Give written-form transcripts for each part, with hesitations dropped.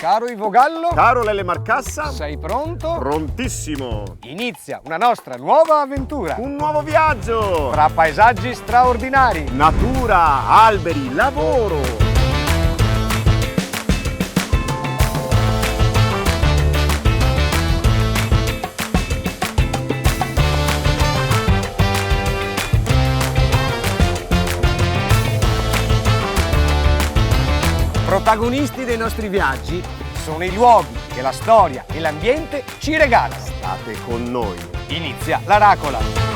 Caro Ivo Gallo, caro Lele Marcassa, sei pronto? Prontissimo! Inizia una nostra nuova avventura Un nuovo viaggio! tra paesaggi straordinari. Natura, alberi, lavoro! Protagonisti dei nostri viaggi sono i luoghi che la storia e l'ambiente ci regalano. State con noi! Inizia la Racola.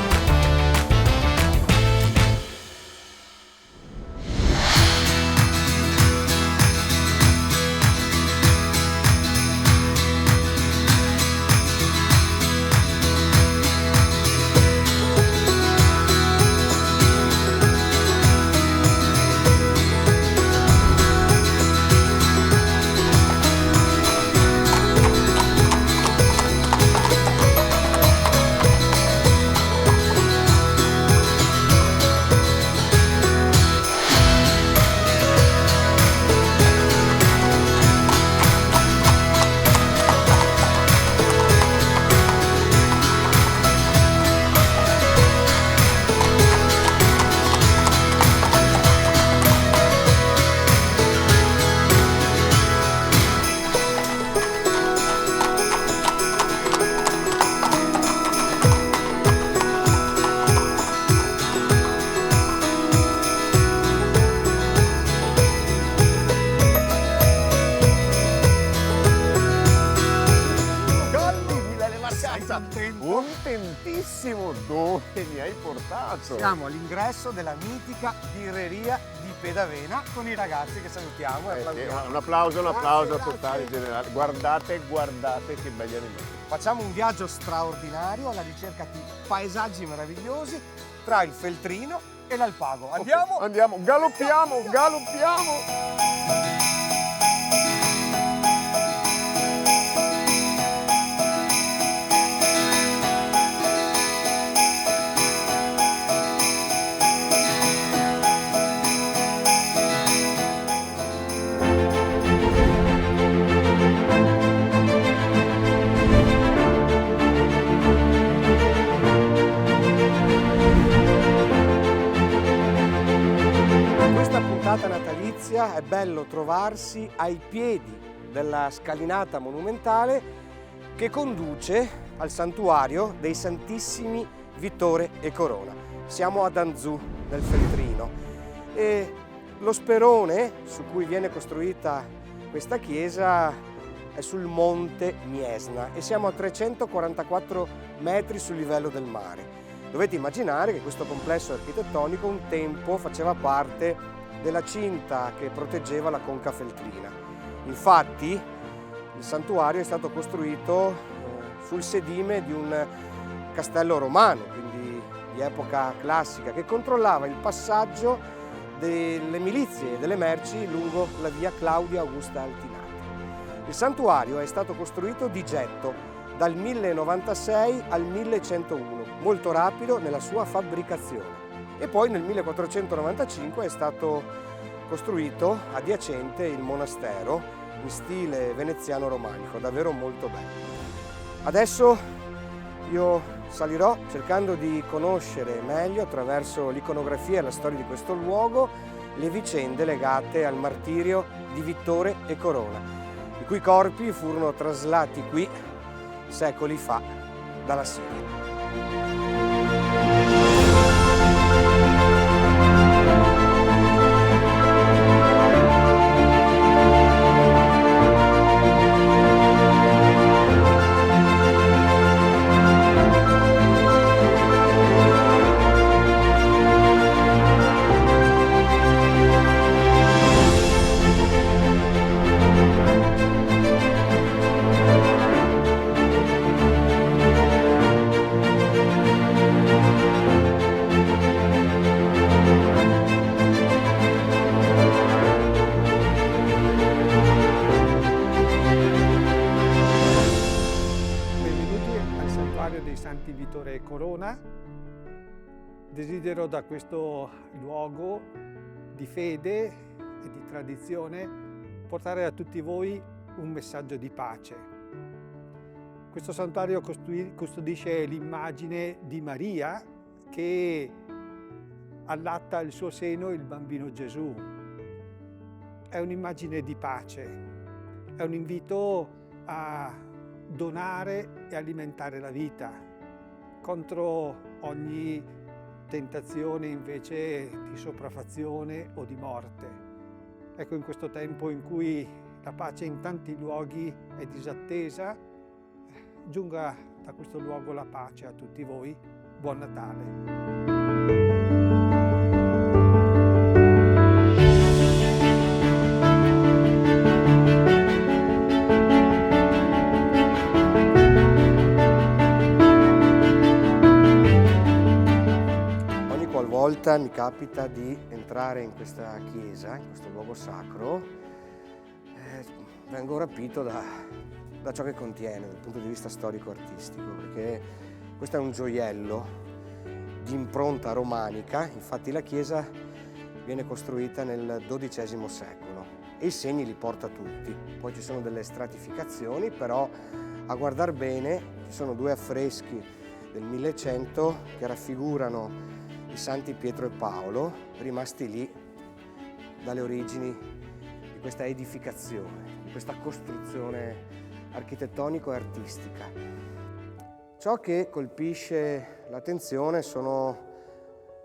Contentissimo! Dove mi hai portato? Siamo all'ingresso della mitica birreria di Pedavena con i ragazzi che salutiamo e applaudiamo. Un applauso Grazie, totale grazie. generale. Guardate che belli animali. Facciamo un viaggio straordinario alla ricerca di paesaggi meravigliosi tra il Feltrino e l'Alpago. Andiamo? Andiamo, galoppiamo! In questa puntata natalizia è bello trovarsi ai piedi della scalinata monumentale che conduce al santuario dei Santissimi Vittore e Corona. Siamo ad Anzù, nel Feltrino, e lo sperone su cui viene costruita questa chiesa è sul monte Miesna e siamo a 344 metri sul livello del mare. Dovete immaginare che questo complesso architettonico un tempo faceva parte della cinta che proteggeva la conca feltrina. Infatti il santuario è stato costruito sul sedime di un castello romano, quindi di epoca classica, che controllava il passaggio delle milizie e delle merci lungo la via Claudia Augusta Altinata. Il santuario è stato costruito di getto dal 1096 al 1101, molto rapido nella sua fabbricazione. E poi nel 1495 è stato costruito adiacente il monastero in stile veneziano-romanico, davvero molto bello. Adesso io salirò cercando di conoscere meglio, attraverso l'iconografia e la storia di questo luogo, le vicende legate al martirio di Vittore e Corona, i cui corpi furono traslati qui secoli fa dalla Siria. dei Santi Vittore e Corona. Desidero da questo luogo di fede e di tradizione portare a tutti voi un messaggio di pace. Questo santuario custodisce l'immagine di Maria che allatta al suo seno il bambino Gesù. È un'immagine di pace, è un invito a donare e alimentare la vita contro ogni tentazione invece di sopraffazione o di morte. Ecco, in questo tempo in cui la pace in tanti luoghi è disattesa, giunga da questo luogo la pace a tutti voi. Buon Natale! Volta mi capita di entrare in questa chiesa, in questo luogo sacro, vengo rapito da ciò che contiene dal punto di vista storico-artistico, perché questo è un gioiello di impronta romanica. Infatti la chiesa viene costruita nel XII secolo e i segni li porta tutti. Poi ci sono delle stratificazioni, però a guardar bene ci sono due affreschi del 1100 che raffigurano i santi Pietro e Paolo, rimasti lì dalle origini di questa edificazione, di questa costruzione architettonico e artistica. Ciò che colpisce l'attenzione sono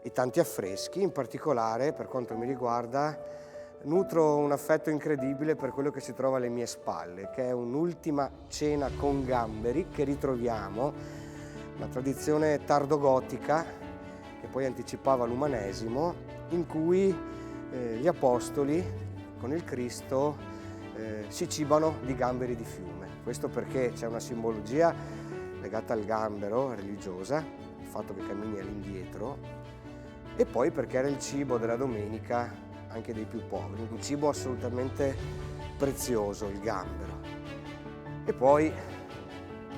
i tanti affreschi, in particolare, per quanto mi riguarda, nutro un affetto incredibile per quello che si trova alle mie spalle, che è un'ultima cena con gamberi che ritroviamo, una tradizione tardogotica che poi anticipava l'umanesimo, in cui gli apostoli con il Cristo si cibano di gamberi di fiume. Questo perché c'è una simbologia legata al gambero religiosa, il fatto che cammini all'indietro, e poi perché era il cibo della domenica anche dei più poveri, un cibo assolutamente prezioso, il gambero. E poi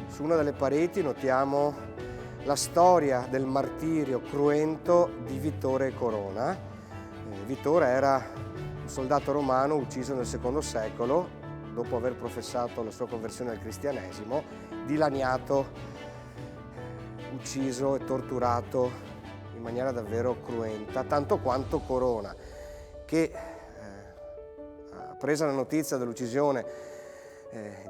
su una delle pareti notiamo la storia del martirio cruento di Vittore Corona. Vittore era un soldato romano ucciso nel II secolo, dopo aver professato la sua conversione al cristianesimo, dilaniato, ucciso e torturato in maniera davvero cruenta, tanto quanto Corona, che presa la notizia dell'uccisione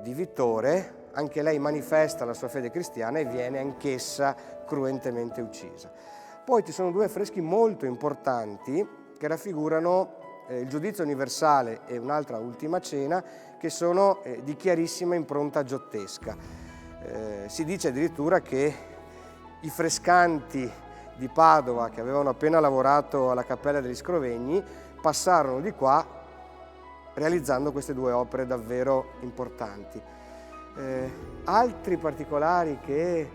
di Vittore, anche lei manifesta la sua fede cristiana e viene anch'essa cruentemente uccisa. Poi ci sono due affreschi molto importanti che raffigurano il giudizio universale e un'altra ultima cena, che sono di chiarissima impronta giottesca. Si dice addirittura che i frescanti di Padova, che avevano appena lavorato alla Cappella degli Scrovegni, passarono di qua realizzando queste due opere davvero importanti. Altri particolari che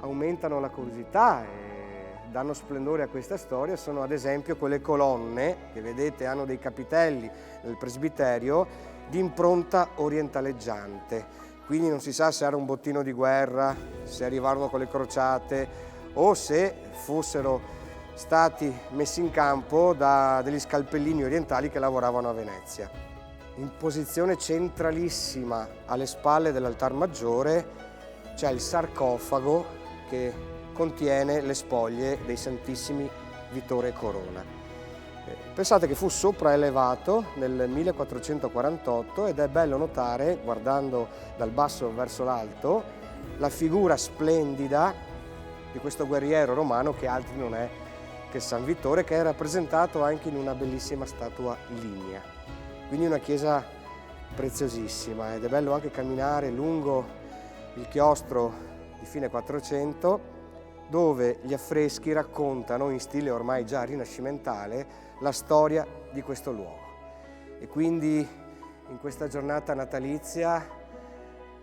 aumentano la curiosità e danno splendore a questa storia sono ad esempio quelle colonne che vedete hanno dei capitelli nel presbiterio di impronta orientaleggiante, quindi non si sa se era un bottino di guerra, se arrivarono con le crociate o se fossero stati messi in campo da degli scalpellini orientali che lavoravano a Venezia. In posizione centralissima alle spalle dell'altar maggiore c'è il sarcofago che contiene le spoglie dei Santissimi Vittore e Corona. Pensate che fu sopraelevato nel 1448 ed è bello notare, guardando dal basso verso l'alto, la figura splendida di questo guerriero romano che altri non è che San Vittore, che è rappresentato anche in una bellissima statua lignea. Quindi una chiesa preziosissima ed è bello anche camminare lungo il chiostro di fine 400 dove gli affreschi raccontano in stile ormai già rinascimentale la storia di questo luogo. E quindi in questa giornata natalizia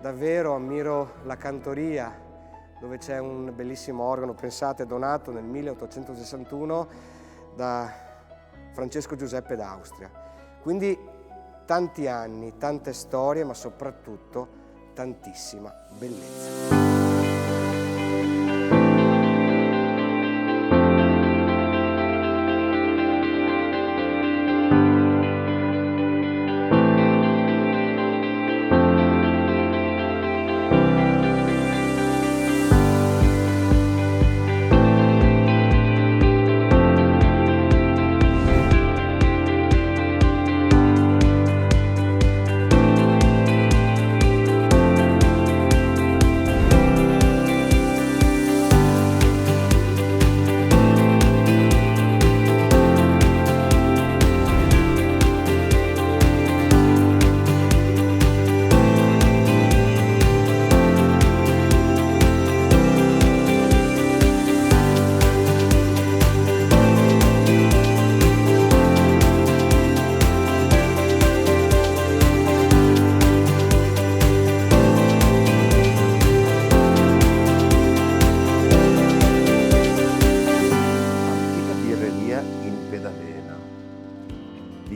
davvero ammiro la cantoria dove c'è un bellissimo organo, pensate, donato nel 1861 da Francesco Giuseppe d'Austria. Quindi tanti anni, tante storie, ma soprattutto tantissima bellezza.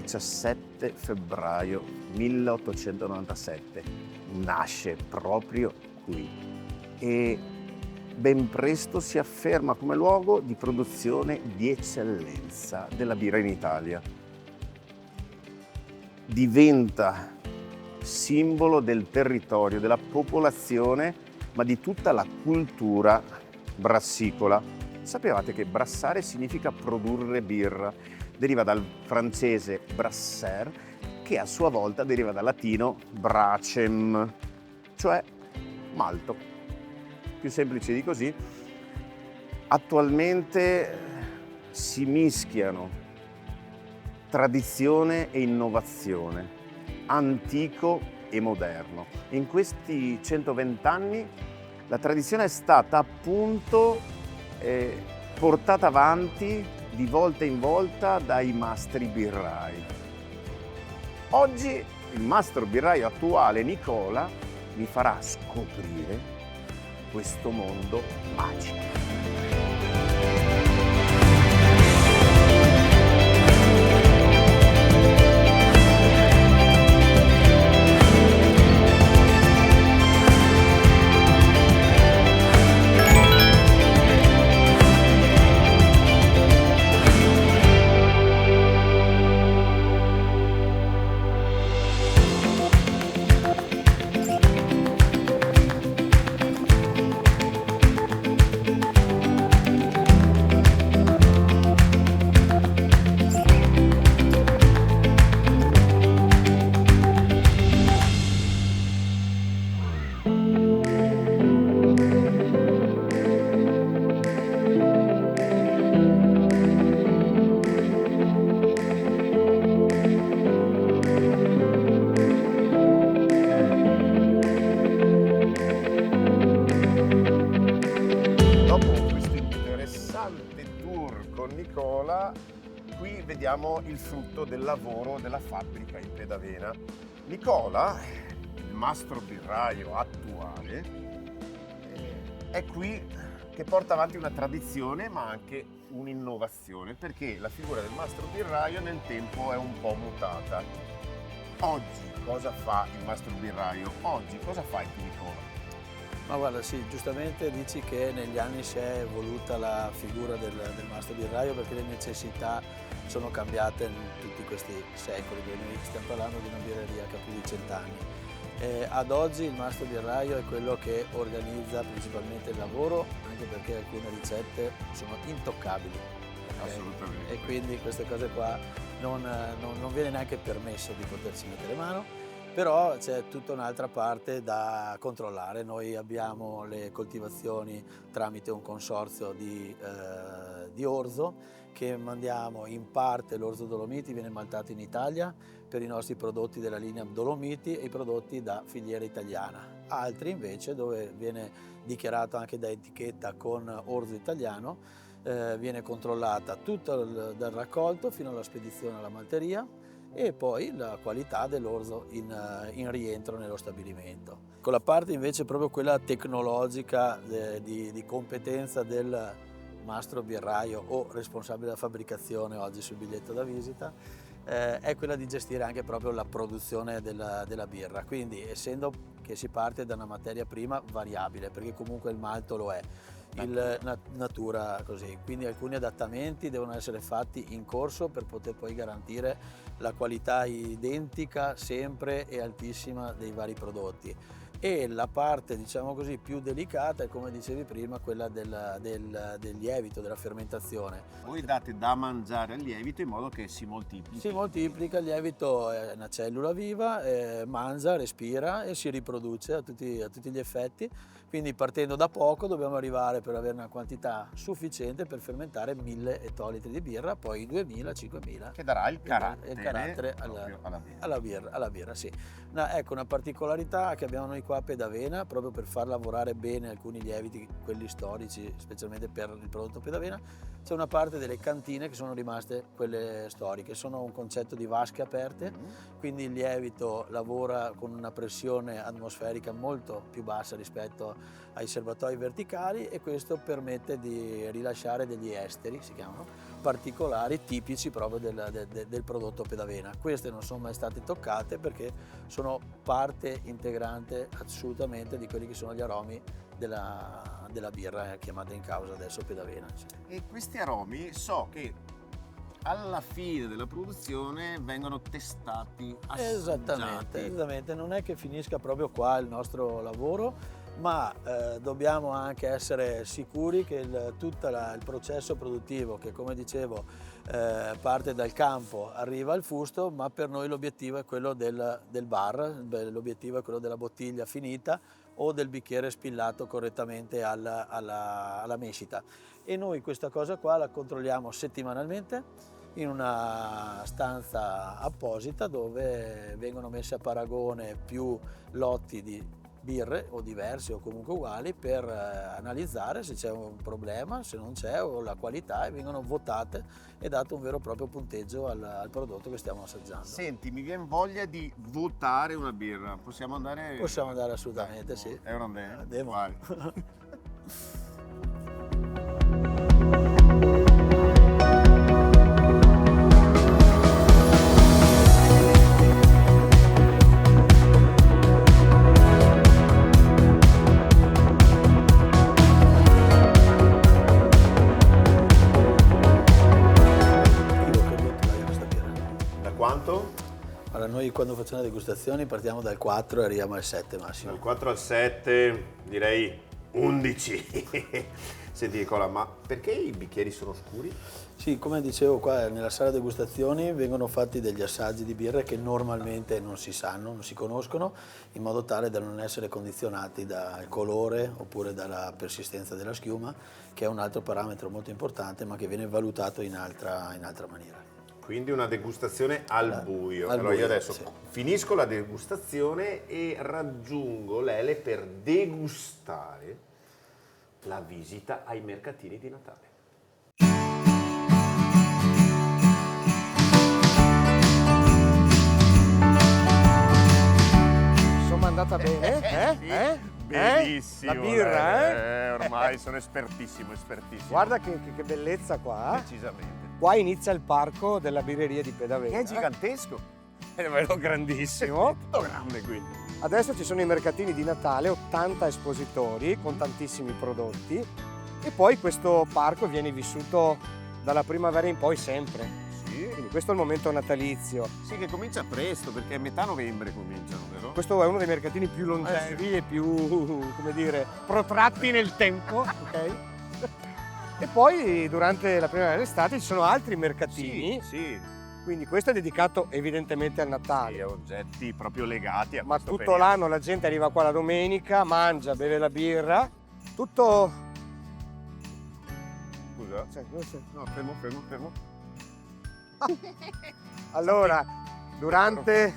17 febbraio 1897. Nasce proprio qui e ben presto si afferma come luogo di produzione di eccellenza della birra in Italia. Diventa simbolo del territorio, della popolazione, ma di tutta la cultura brassicola. Sapevate che brassare significa produrre birra? Deriva dal francese brasser, che a sua volta deriva dal latino bracem, cioè malto. Più semplice di così. Attualmente si mischiano tradizione e innovazione, antico e moderno. In questi 120 anni la tradizione è stata appunto portata avanti di volta in volta dai mastri birrai. Oggi il mastro birraio attuale Nicola mi farà scoprire questo mondo magico. Qui vediamo il frutto del lavoro della fabbrica in Pedavena. Nicola, il mastro birraio attuale, è qui che porta avanti una tradizione ma anche un'innovazione, perché la figura del mastro birraio nel tempo è un po' mutata. Oggi cosa fa il mastro birraio? Oggi cosa fai tu, Nicola? Ma guarda, sì, giustamente dici che negli anni si è evoluta la figura del mastro birraio perché le necessità sono cambiate in tutti questi secoli, noi stiamo parlando di una birreria che ha più di 100 anni. Ad oggi il mastro birraio è quello che organizza principalmente il lavoro, anche perché alcune ricette sono intoccabili. Assolutamente. E quindi queste cose qua non viene neanche permesso di poterci mettere mano. Però c'è tutta un'altra parte da controllare. Noi abbiamo le coltivazioni tramite un consorzio di orzo che mandiamo in parte. L'orzo Dolomiti viene maltato in Italia per i nostri prodotti della linea Dolomiti e i prodotti da filiera italiana. Altri invece, dove viene dichiarato anche da etichetta con orzo italiano, viene controllata tutto dal raccolto fino alla spedizione alla malteria e poi la qualità dell'orzo in rientro nello stabilimento. Con la parte invece proprio quella tecnologica di competenza del mastro birraio o responsabile della fabbricazione oggi sul biglietto da visita, è quella di gestire anche proprio la produzione della birra. Quindi essendo che si parte da una materia prima variabile, perché comunque il malto lo è, natura così, quindi alcuni adattamenti devono essere fatti in corso per poter poi garantire la qualità identica sempre e altissima dei vari prodotti. E la parte, diciamo così, più delicata è, come dicevi prima, quella del lievito, della fermentazione. Voi date da mangiare al lievito in modo che si moltiplichi. Si moltiplica, il lievito è una cellula viva, mangia, respira e si riproduce a tutti gli effetti. Quindi partendo da poco dobbiamo arrivare per avere una quantità sufficiente per fermentare 1000 ettolitri di birra, poi 2000, 5000. Che darà il carattere alla birra, sì. Ecco, una particolarità che abbiamo noi qua a Pedavena, proprio per far lavorare bene alcuni lieviti, quelli storici, specialmente per il prodotto Pedavena, c'è una parte delle cantine che sono rimaste quelle storiche, sono un concetto di vasche aperte, quindi il lievito lavora con una pressione atmosferica molto più bassa rispetto ai serbatoi verticali e questo permette di rilasciare degli esteri, si chiamano, particolari tipici proprio del prodotto Pedavena. Queste non sono mai state toccate perché sono parte integrante assolutamente di quelli che sono gli aromi della birra chiamata in causa adesso Pedavena. E questi aromi so che alla fine della produzione vengono testati, assaggiati. Esattamente, non è che finisca proprio qua il nostro lavoro, ma dobbiamo anche essere sicuri che tutto il processo produttivo, che come dicevo parte dal campo, arriva al fusto, ma per noi l'obiettivo è quello del bar, l'obiettivo è quello della bottiglia finita o del bicchiere spillato correttamente alla mescita. E noi questa cosa qua la controlliamo settimanalmente in una stanza apposita dove vengono messe a paragone più lotti di birre o diversi o comunque uguali per analizzare se c'è un problema, se non c'è, o la qualità, e vengono votate e dato un vero e proprio punteggio al prodotto che stiamo assaggiando. Senti, mi viene voglia di votare una birra, possiamo andare? Possiamo andare assolutamente, Dai, sì. È un bene? Andiamo. Vai. Quanto? Allora, noi quando facciamo le degustazioni partiamo dal 4 e arriviamo al 7 massimo. Dal 4 al 7 direi 11. Senti Nicola, ma perché i bicchieri sono scuri? Sì, come dicevo, qua nella sala degustazioni vengono fatti degli assaggi di birre che normalmente non si sanno, non si conoscono, in modo tale da non essere condizionati dal colore oppure dalla persistenza della schiuma, che è un altro parametro molto importante ma che viene valutato in altra maniera. Quindi una degustazione al buio. Al allora io buio, adesso sì. finisco la degustazione e raggiungo Lele per degustare la visita ai mercatini di Natale. Insomma, è andata bene? Benissimo. La birra, Ormai sono espertissimo. Guarda che bellezza qua. Decisamente. Qua inizia il parco della birreria di Pedavena. È gigantesco. È davvero grandissimo. Tutto grande qui. Adesso ci sono i mercatini di Natale, 80 espositori con tantissimi prodotti, e poi questo parco viene vissuto dalla primavera in poi sempre. Sì. Quindi questo è il momento natalizio. Sì, che comincia presto perché a metà novembre cominciano, vero? Questo è uno dei mercatini più longevi e più, come dire, protratti nel tempo, ok? E poi durante la primavera e l'estate ci sono altri mercatini, Sì. quindi questo è dedicato evidentemente al Sì, Natale. oggetti proprio legati a Ma questo tutto periodo. l'anno la gente arriva qua la domenica, mangia, beve la birra, tutto... Scusa? No, fermo. Allora, durante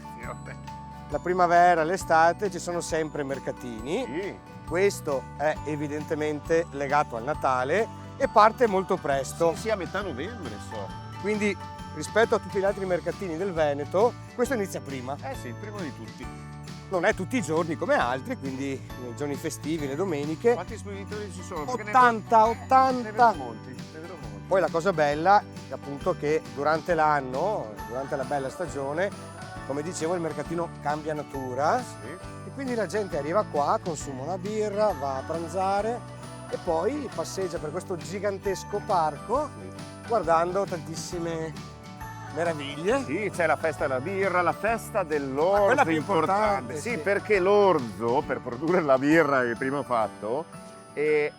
la primavera e l'estate ci sono sempre mercatini. Sì. Questo è evidentemente legato al Natale e parte molto presto. Sì, a metà novembre so. Quindi rispetto a tutti gli altri mercatini del Veneto, questo inizia prima. Eh sì, il primo di tutti. Non è tutti i giorni come altri, quindi nei giorni festivi, le domeniche. Quanti espositori ci sono? Perché 80. ne vedo molti. Poi la cosa bella è appunto che durante l'anno, durante la bella stagione, come dicevo, il mercatino cambia natura. Sì. E quindi la gente arriva qua, consuma una birra, va a pranzare e poi passeggia per questo gigantesco parco guardando tantissime meraviglie. Sì, c'è la festa della birra, la festa dell'orzo, quella più importante. importante, Sì, sì. perché l'orzo, per produrre la birra che prima ho fatto, è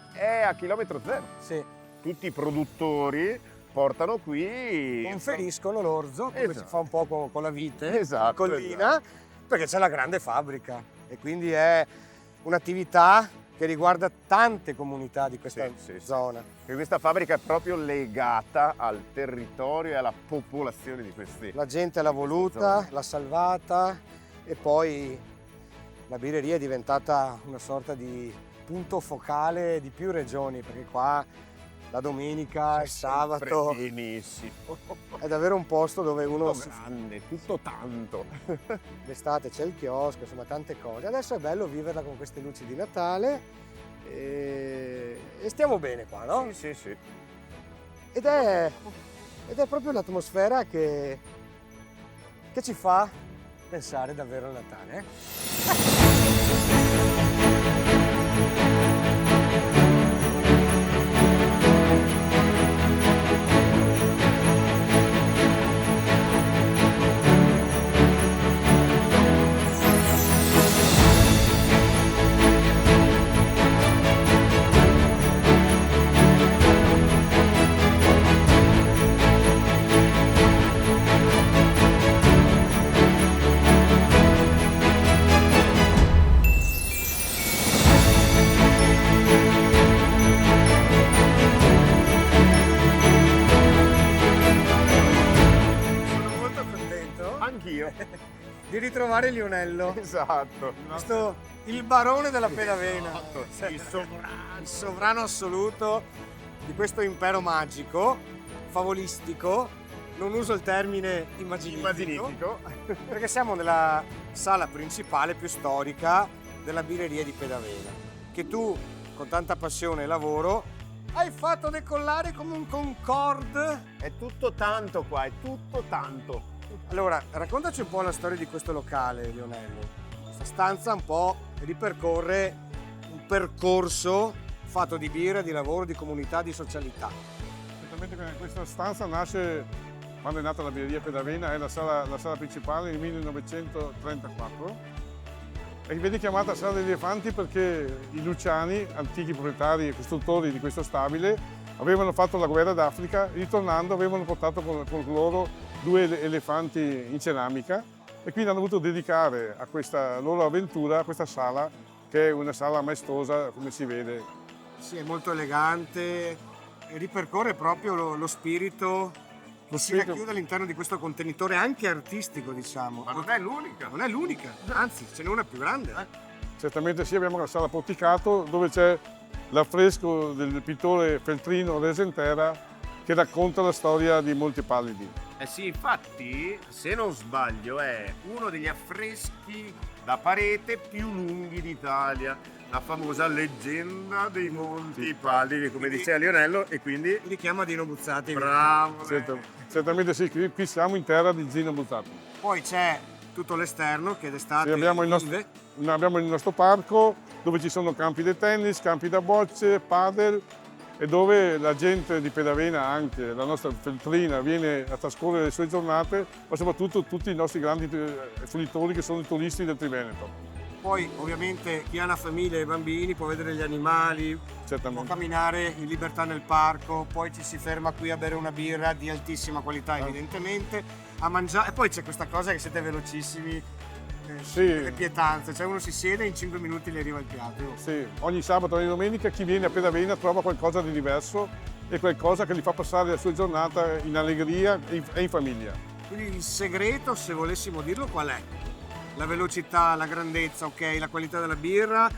a chilometro zero. Sì, Tutti i produttori portano qui... conferiscono l'orzo, come si Esatto. fa un po' con la vite, Esatto, collina, perché c'è la grande fabbrica e quindi è un'attività che riguarda tante comunità di questa Sì. zona. Che questa fabbrica è proprio legata al territorio e alla popolazione di questi. La gente l'ha voluta, zone. l'ha salvata e poi la birreria è diventata una sorta di punto focale di più regioni, perché qua la domenica, il sabato, Benissimo. è davvero un posto dove uno Tutto grande, tutto tanto. l'estate c'è il chiosco, insomma tante cose. Adesso è bello viverla con queste luci di Natale e stiamo bene qua, no? Sì. Ed è Ed è proprio l'atmosfera che ci fa pensare davvero al Natale. Sono molto contento Anch'io. di ritrovare Lionello. Esatto. Il barone della Pedavena. Esatto, il sovrano. Il sovrano assoluto di questo impero magico, favolistico, non uso il termine immaginifico, perché siamo nella sala principale più storica della birreria di Pedavena, che tu con tanta passione e lavoro hai fatto decollare come un Concorde. È tutto tanto qua, è tutto tanto. Allora, raccontaci un po' la storia di questo locale, Lionello. Questa stanza un po' ripercorre un percorso fatto di birra, di lavoro, di comunità, di socialità. Esattamente, questa stanza nasce quando è nata la birreria Pedavena, è la sala principale nel 1934 e viene chiamata Sala degli Elefanti perché i Luciani, antichi proprietari e costruttori di questo stabile, avevano fatto la guerra d'Africa, ritornando avevano portato con loro 2 elefanti in ceramica e quindi hanno voluto dedicare a questa loro avventura questa sala, che è una sala maestosa, come si vede. Sì, è molto elegante, e ripercorre proprio lo spirito che si racchiude all'interno di questo contenitore anche artistico, diciamo. Ma non è l'unica. Non è l'unica, anzi ce n'è una più grande. Certamente sì, abbiamo la sala porticato dove c'è l'affresco del pittore Feltrino Resentera che racconta la storia di Monte Pallidi. Eh sì, infatti, se non sbaglio, è uno degli affreschi da parete più lunghi d'Italia. La famosa leggenda dei Monti Pallidi, come diceva Lionello, e quindi Richiama Dino Buzzati. bravo. Certamente sì, qui siamo in terra di Zino Buzzati. Poi c'è tutto l'esterno che d'estate Sì, abbiamo il nostro parco dove ci sono campi di tennis, campi da bocce, padel e dove la gente di Pedavena, anche la nostra Feltrina, viene a trascorrere le sue giornate, ma soprattutto tutti i nostri grandi fruitori che sono i turisti del Triveneto. Poi ovviamente chi ha una famiglia e bambini può vedere gli animali, può Certamente. camminare in libertà nel parco, poi ci si ferma qui a bere una birra di altissima qualità evidentemente, a mangiare, e poi c'è questa cosa che siete velocissimi, Sì. le pietanze, cioè uno si siede e in 5 minuti gli arriva il piatto. Sì, ogni sabato e ogni domenica chi viene a Pedavena trova qualcosa di diverso e qualcosa che gli fa passare la sua giornata in allegria e in famiglia. Quindi il segreto, se volessimo dirlo, qual è? La velocità, la grandezza, ok, la qualità della birra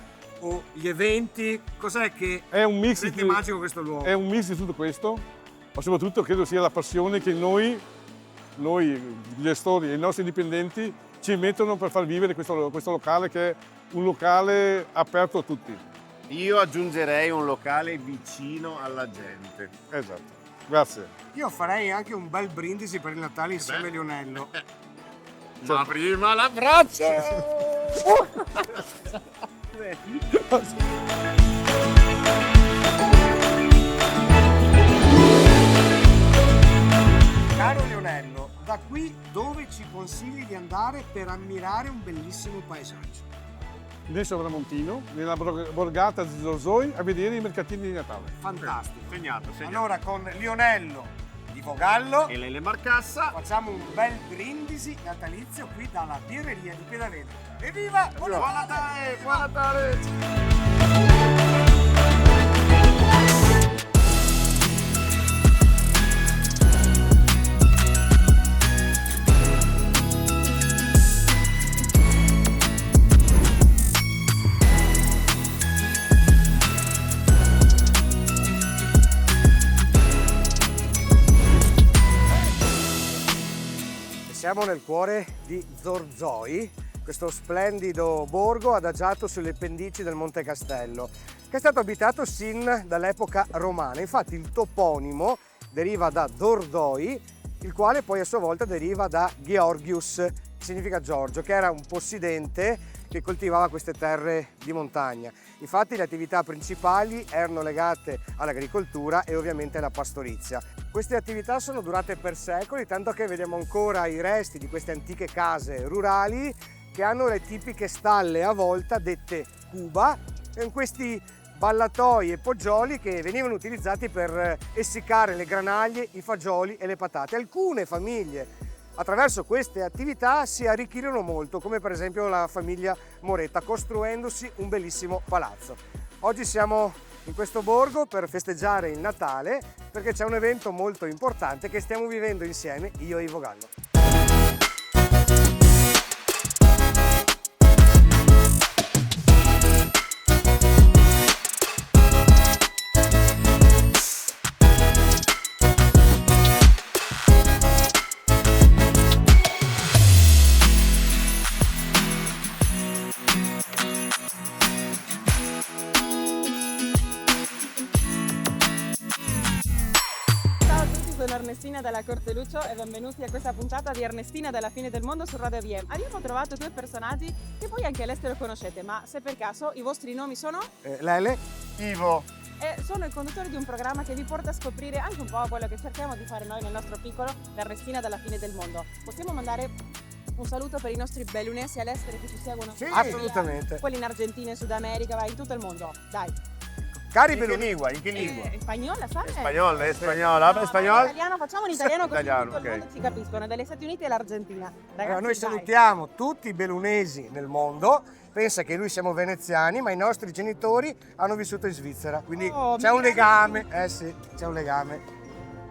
o gli eventi? Cos'è che È un mix rende magico questo luogo? È un mix di tutto questo, ma soprattutto credo sia la passione che noi gli gestori e i nostri dipendenti ci mettono per far vivere questo locale, che è un locale aperto a tutti. Io aggiungerei un locale vicino alla gente. Esatto. Grazie. Io farei anche un bel brindisi per il Natale insieme a Lionello. Ma prima l'abbraccio! Caro Lionello, da qui dove ci consigli di andare per ammirare un bellissimo paesaggio? Nel Sovramontino, nella borgata di Zorzoi, a vedere i mercatini di Natale. Fantastico. Segnato. Allora con Lionello di Vogallo E Lele Marcassa. facciamo un bel brindisi natalizio qui dalla birreria di Pedavena. Evviva! Buon Natale! Buon Natale! Siamo nel cuore di Zorzoi, questo splendido borgo adagiato sulle pendici del Monte Castello, che è stato abitato sin dall'epoca romana. Infatti il toponimo deriva da Dordoi, il quale poi a sua volta deriva da Georgius, che significa Giorgio, che era un possidente che coltivava queste terre di montagna. Infatti le attività principali erano legate all'agricoltura e ovviamente alla pastorizia. Queste attività sono durate per secoli, tanto che vediamo ancora i resti di queste antiche case rurali che hanno le tipiche stalle a volta dette cuba, e in questi ballatoi e poggioli che venivano utilizzati per essiccare le granaglie, i fagioli e le patate. Alcune famiglie attraverso queste attività si arricchirono molto, come per esempio la famiglia Moretta, costruendosi un bellissimo palazzo. Oggi siamo in questo borgo per festeggiare il Natale, perché c'è un evento molto importante che stiamo vivendo insieme, io e Ivo Gallo. Sono Ernestina della Corteluccio e benvenuti a questa puntata di Ernestina della fine del mondo su Radio VM. Abbiamo trovato due personaggi che voi anche all'estero conoscete, ma se per caso i vostri nomi sono? Lele? Ivo. E sono il conduttore di un programma che vi porta a scoprire anche un po' quello che cerchiamo di fare noi nel nostro piccolo, l'Ernestina della fine del mondo. Possiamo mandare un saluto per i nostri bellunesi all'estero che ci seguono? Sì, assolutamente. Quelli in Argentina, in Sud America, vai in tutto il mondo, dai. Cari In che bellunesi, lingua? In che lingua? Spagnola, sai? Spagnola, spagnola, spagnolo? Italiano, facciamo in italiano così Italiano, tutto il mondo ok. ci capiscono, dagli Stati Uniti all'Argentina. Ragazzi, noi dai. salutiamo tutti i bellunesi nel mondo. Pensa che noi siamo veneziani, ma i nostri genitori hanno vissuto in Svizzera, quindi Oh, c'è un mia legame. Sì, c'è un legame.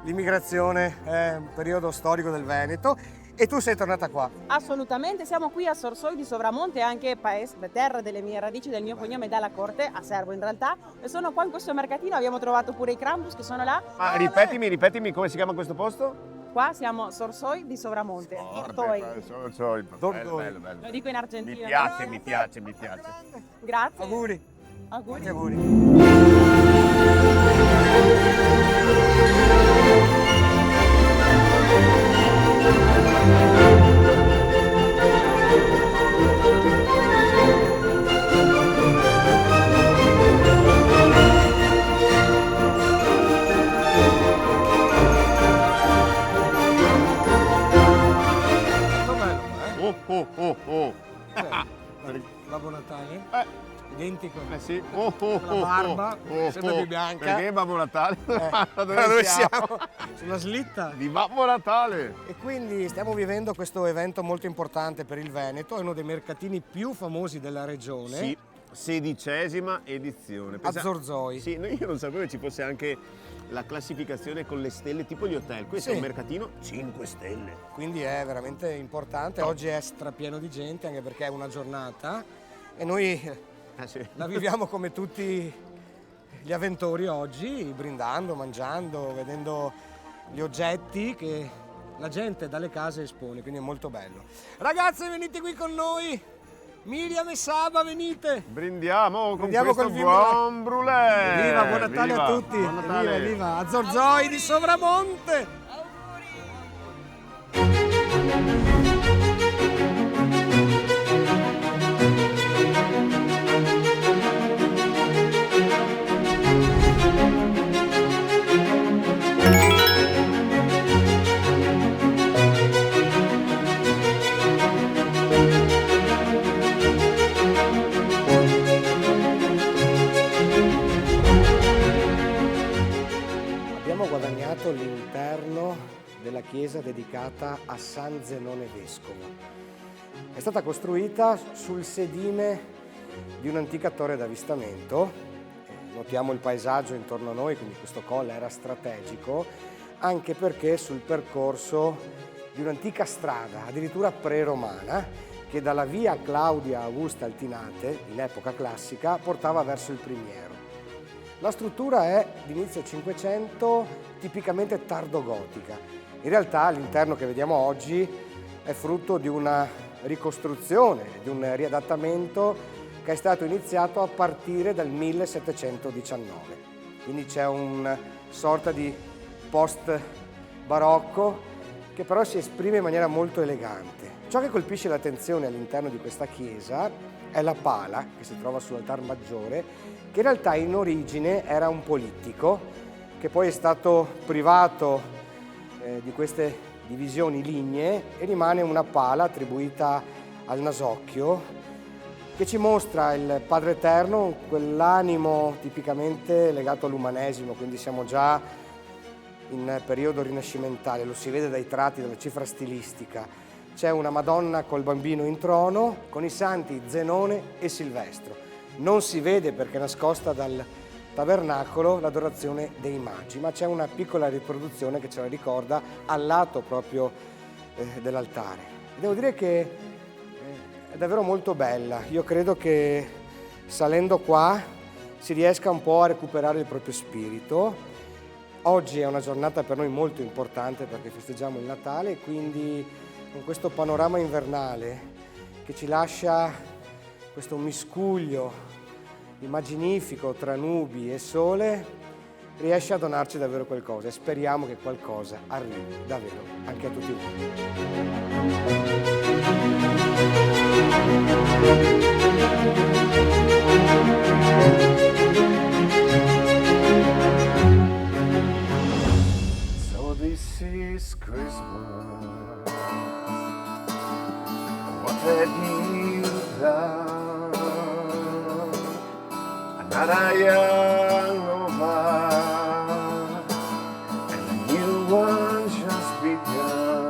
L'immigrazione è un periodo storico del Veneto e tu sei tornata qua. Assolutamente, siamo qui a Sorsoi di Sovramonte, anche paese, terra delle mie radici, del mio cognome Dalla Corte, a Servo in realtà. E sono qua in questo mercatino, abbiamo trovato pure i Krampus che sono là. Ma ripetimi come si chiama questo posto? Qua siamo a Sorsoi di Sovramonte. Tortoi. Bello. Lo dico in argentino. Mi piace. Grazie. Auguri. Auguri. Auguri. Oh. Babbo Natale? Identico. Sì. La barba, sempre più bianca. Perché Babbo Natale? Dove siamo? Sulla slitta. Di Babbo Natale. E quindi stiamo vivendo questo evento molto importante per il Veneto, è uno dei mercatini più famosi della regione. Sì, 16ª edizione. A Zorzoi. Sì, io non sapevo che ci fosse anche la classificazione con le stelle, tipo gli hotel. Questo Sì. è un mercatino 5 stelle. Quindi è veramente importante. Oggi è strapieno di gente, anche perché è una giornata e noi Sì. la viviamo come tutti gli avventori oggi, brindando, mangiando, vedendo gli oggetti che la gente dalle case espone, quindi è molto bello. Ragazze, venite qui con noi! Miriam e Saba, venite! Brindiamo con Brindiamo questo col vino della- buon brulè. Viva, buon Natale a tutti! Buon Natale. Viva! A Zorzoi di Sovramonte! Abbiamo guadagnato l'interno della chiesa dedicata a San Zenone Vescovo. È stata costruita sul sedime di un'antica torre d'avvistamento. Notiamo il paesaggio intorno a noi, quindi questo colle era strategico, anche perché sul percorso di un'antica strada, addirittura pre-romana, che dalla via Claudia Augusta Altinate, in epoca classica, portava verso il Primiero. La struttura è di inizio 500, tipicamente tardogotica. In realtà l'interno che vediamo oggi è frutto di una ricostruzione, di un riadattamento che è stato iniziato a partire dal 1719. Quindi c'è una sorta di post barocco, che però si esprime in maniera molto elegante. Ciò che colpisce l'attenzione all'interno di questa chiesa è la pala che si trova sull'altar maggiore, che in realtà in origine era un polittico, che poi è stato privato di queste divisioni lignee e rimane una pala attribuita al Nasocchio, che ci mostra il Padre Eterno, quell'animo tipicamente legato all'umanesimo, quindi siamo già in periodo rinascimentale, lo si vede dai tratti, dalla cifra stilistica. C'è una Madonna col bambino in trono, con i santi Zenone e Silvestro. Non si vede perché è nascosta dal tabernacolo l'adorazione dei magi, ma c'è una piccola riproduzione che ce la ricorda al lato proprio dell'altare. Devo dire che è davvero molto bella. Io credo che salendo qua si riesca un po' a recuperare il proprio spirito. Oggi è una giornata per noi molto importante perché festeggiamo il Natale e quindi con questo panorama invernale che ci lascia questo miscuglio immaginifico tra nubi e sole, riesce a donarci davvero qualcosa e speriamo che qualcosa arrivi davvero anche a tutti voi. So this is Christmas. What have you done? Another young over, and a new one just begun.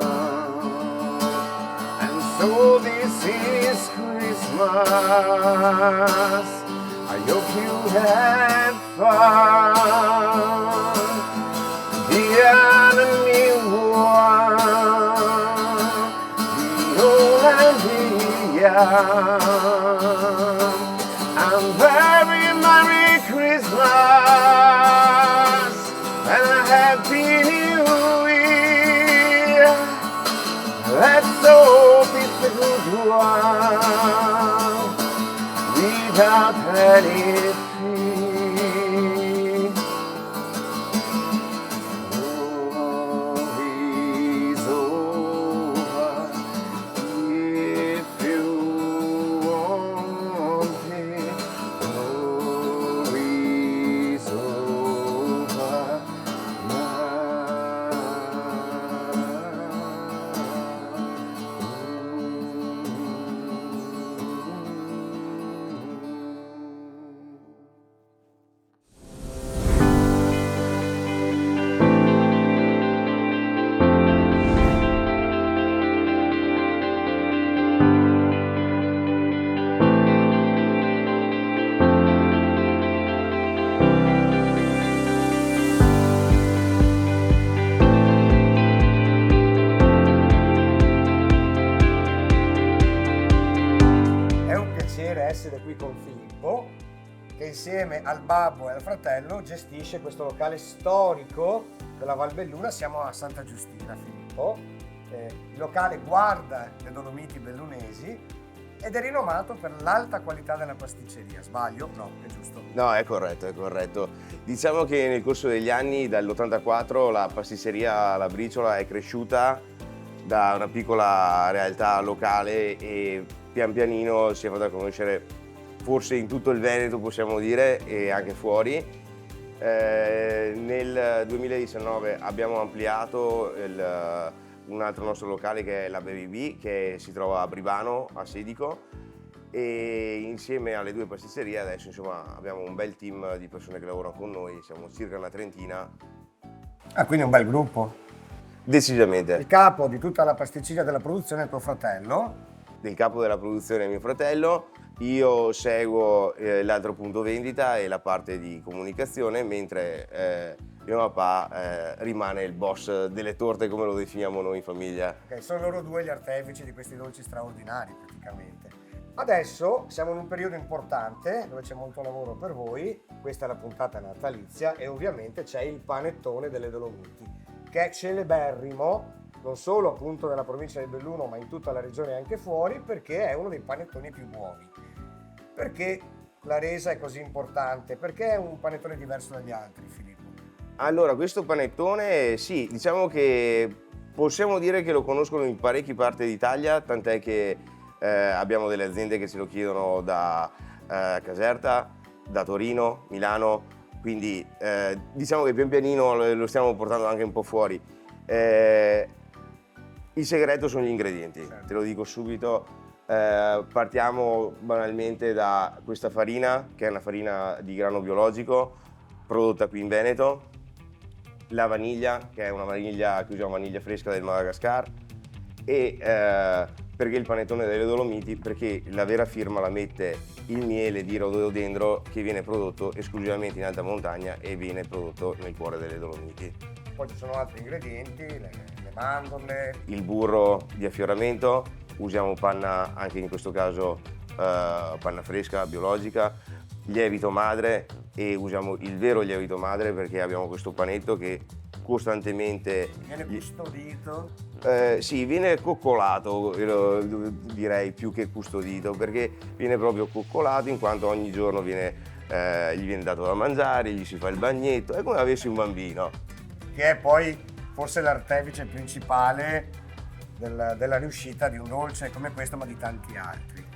And so this is Christmas. I hope you had fun. The enemy one, the old and the young. And very Merry Christmas and a Happy New Year. Let's hope it's a good one without any fear. Oh, it's over if you want it. Oh, it's over È un piacere essere qui con Filippo, che insieme al babbo e al fratello gestisce questo locale storico della Valbelluna. Siamo a Santa Giustina, Filippo. Il locale guarda le Dolomiti bellunesi ed è rinomato per l'alta qualità della pasticceria. Sbaglio? No, è giusto. No, è corretto, è corretto. Diciamo che nel corso degli anni, dall'84, la pasticceria La Briciola è cresciuta da una piccola realtà locale e pian pianino si è fatta conoscere forse in tutto il Veneto, possiamo dire, e anche fuori. Nel 2019 abbiamo ampliato un altro nostro locale che è la Baby Bee, che si trova a Brivano, a Sedico, e insieme alle due pasticcerie adesso insomma abbiamo un bel team di persone che lavorano con noi, siamo circa una trentina. Ah, quindi è un bel gruppo. Decisamente. Il capo di tutta la pasticceria della produzione è tuo fratello. Del capo della produzione è mio fratello, io seguo l'altro punto vendita e la parte di comunicazione, mentre mio papà rimane il boss delle torte, come lo definiamo noi in famiglia. Ok, sono loro due gli artefici di questi dolci straordinari praticamente. Adesso siamo in un periodo importante dove c'è molto lavoro per voi, questa è la puntata natalizia e ovviamente c'è il panettone delle Dolomiti, che è celeberrimo non solo appunto nella provincia di Belluno ma in tutta la regione e anche fuori, perché è uno dei panettoni più buoni. Perché la resa è così importante? Perché è un panettone diverso dagli altri, Filippo? Allora, questo panettone, sì, diciamo che possiamo dire che lo conoscono in parecchie parti d'Italia, tant'è che abbiamo delle aziende che se lo chiedono da Caserta, da Torino, Milano, quindi diciamo che pian pianino lo stiamo portando anche un po' fuori. Il segreto sono gli ingredienti, te lo dico subito. Partiamo banalmente da questa farina, che è una farina di grano biologico, prodotta qui in Veneto, la vaniglia, che è una vaniglia che usiamo, vaniglia fresca del Madagascar, e perché il panettone delle Dolomiti? Perché la vera firma la mette il miele di rododendro, che viene prodotto esclusivamente in alta montagna e viene prodotto nel cuore delle Dolomiti. Poi ci sono altri ingredienti, le mandorle. Il burro di affioramento, usiamo panna, anche in questo caso panna fresca, biologica, lievito madre, e usiamo il vero lievito madre perché abbiamo questo panetto che costantemente Viene custodito. sì, viene coccolato, io direi più che custodito, perché viene proprio coccolato in quanto ogni giorno gli viene dato da mangiare, gli si fa il bagnetto, è come avessi un bambino. Che è poi forse l'artefice principale della riuscita di un dolce come questo, ma di tanti altri.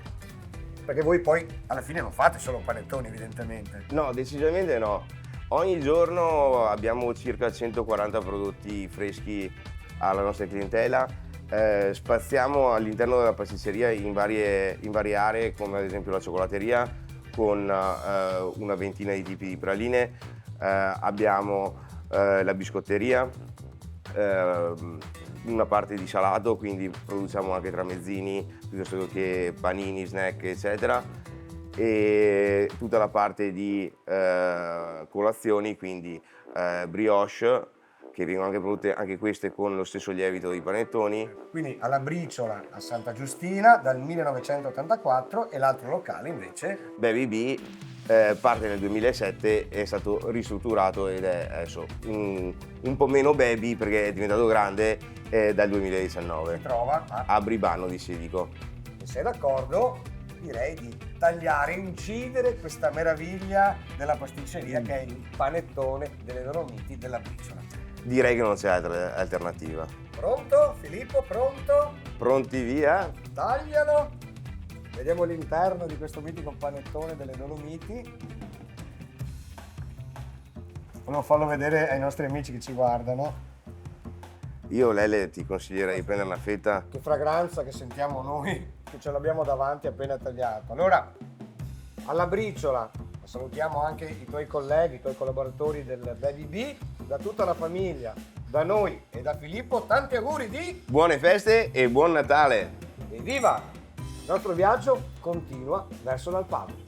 Perché voi poi alla fine non fate solo panettoni, evidentemente. No, decisamente no. Ogni giorno abbiamo circa 140 prodotti freschi alla nostra clientela. Spaziamo all'interno della pasticceria in varie aree, come ad esempio la cioccolateria, con una ventina di tipi di praline. Abbiamo la biscotteria, una parte di salato, quindi produciamo anche tramezzini piuttosto che panini, snack, eccetera, e tutta la parte di colazioni, quindi brioche, che vengono anche prodotte anche queste con lo stesso lievito dei panettoni. Quindi alla Briciola a Santa Giustina dal 1984, e l'altro locale invece? Baby B parte nel 2007, è stato ristrutturato ed è adesso un po' meno baby perché è diventato grande dal 2019. Si trova a Bribano di Sedico. Se sei d'accordo, direi di tagliare, incidere questa meraviglia della pasticceria che è il panettone delle Dolomiti della Briciola. Direi che non c'è altra alternativa. Pronto? Filippo, pronto? Pronti via? Taglialo! Vediamo l'interno di questo mitico panettone delle Dolomiti. Volevo farlo vedere ai nostri amici che ci guardano. Io, Lele, ti consiglierei di prendere una fetta. Che fragranza che sentiamo noi, che ce l'abbiamo davanti appena tagliato. Allora, alla Briciola, salutiamo anche i tuoi colleghi, i tuoi collaboratori del Baby B, da tutta la famiglia, da noi e da Filippo, tanti auguri di... Buone feste e buon Natale! Evviva! Il nostro viaggio continua verso l'Alpado.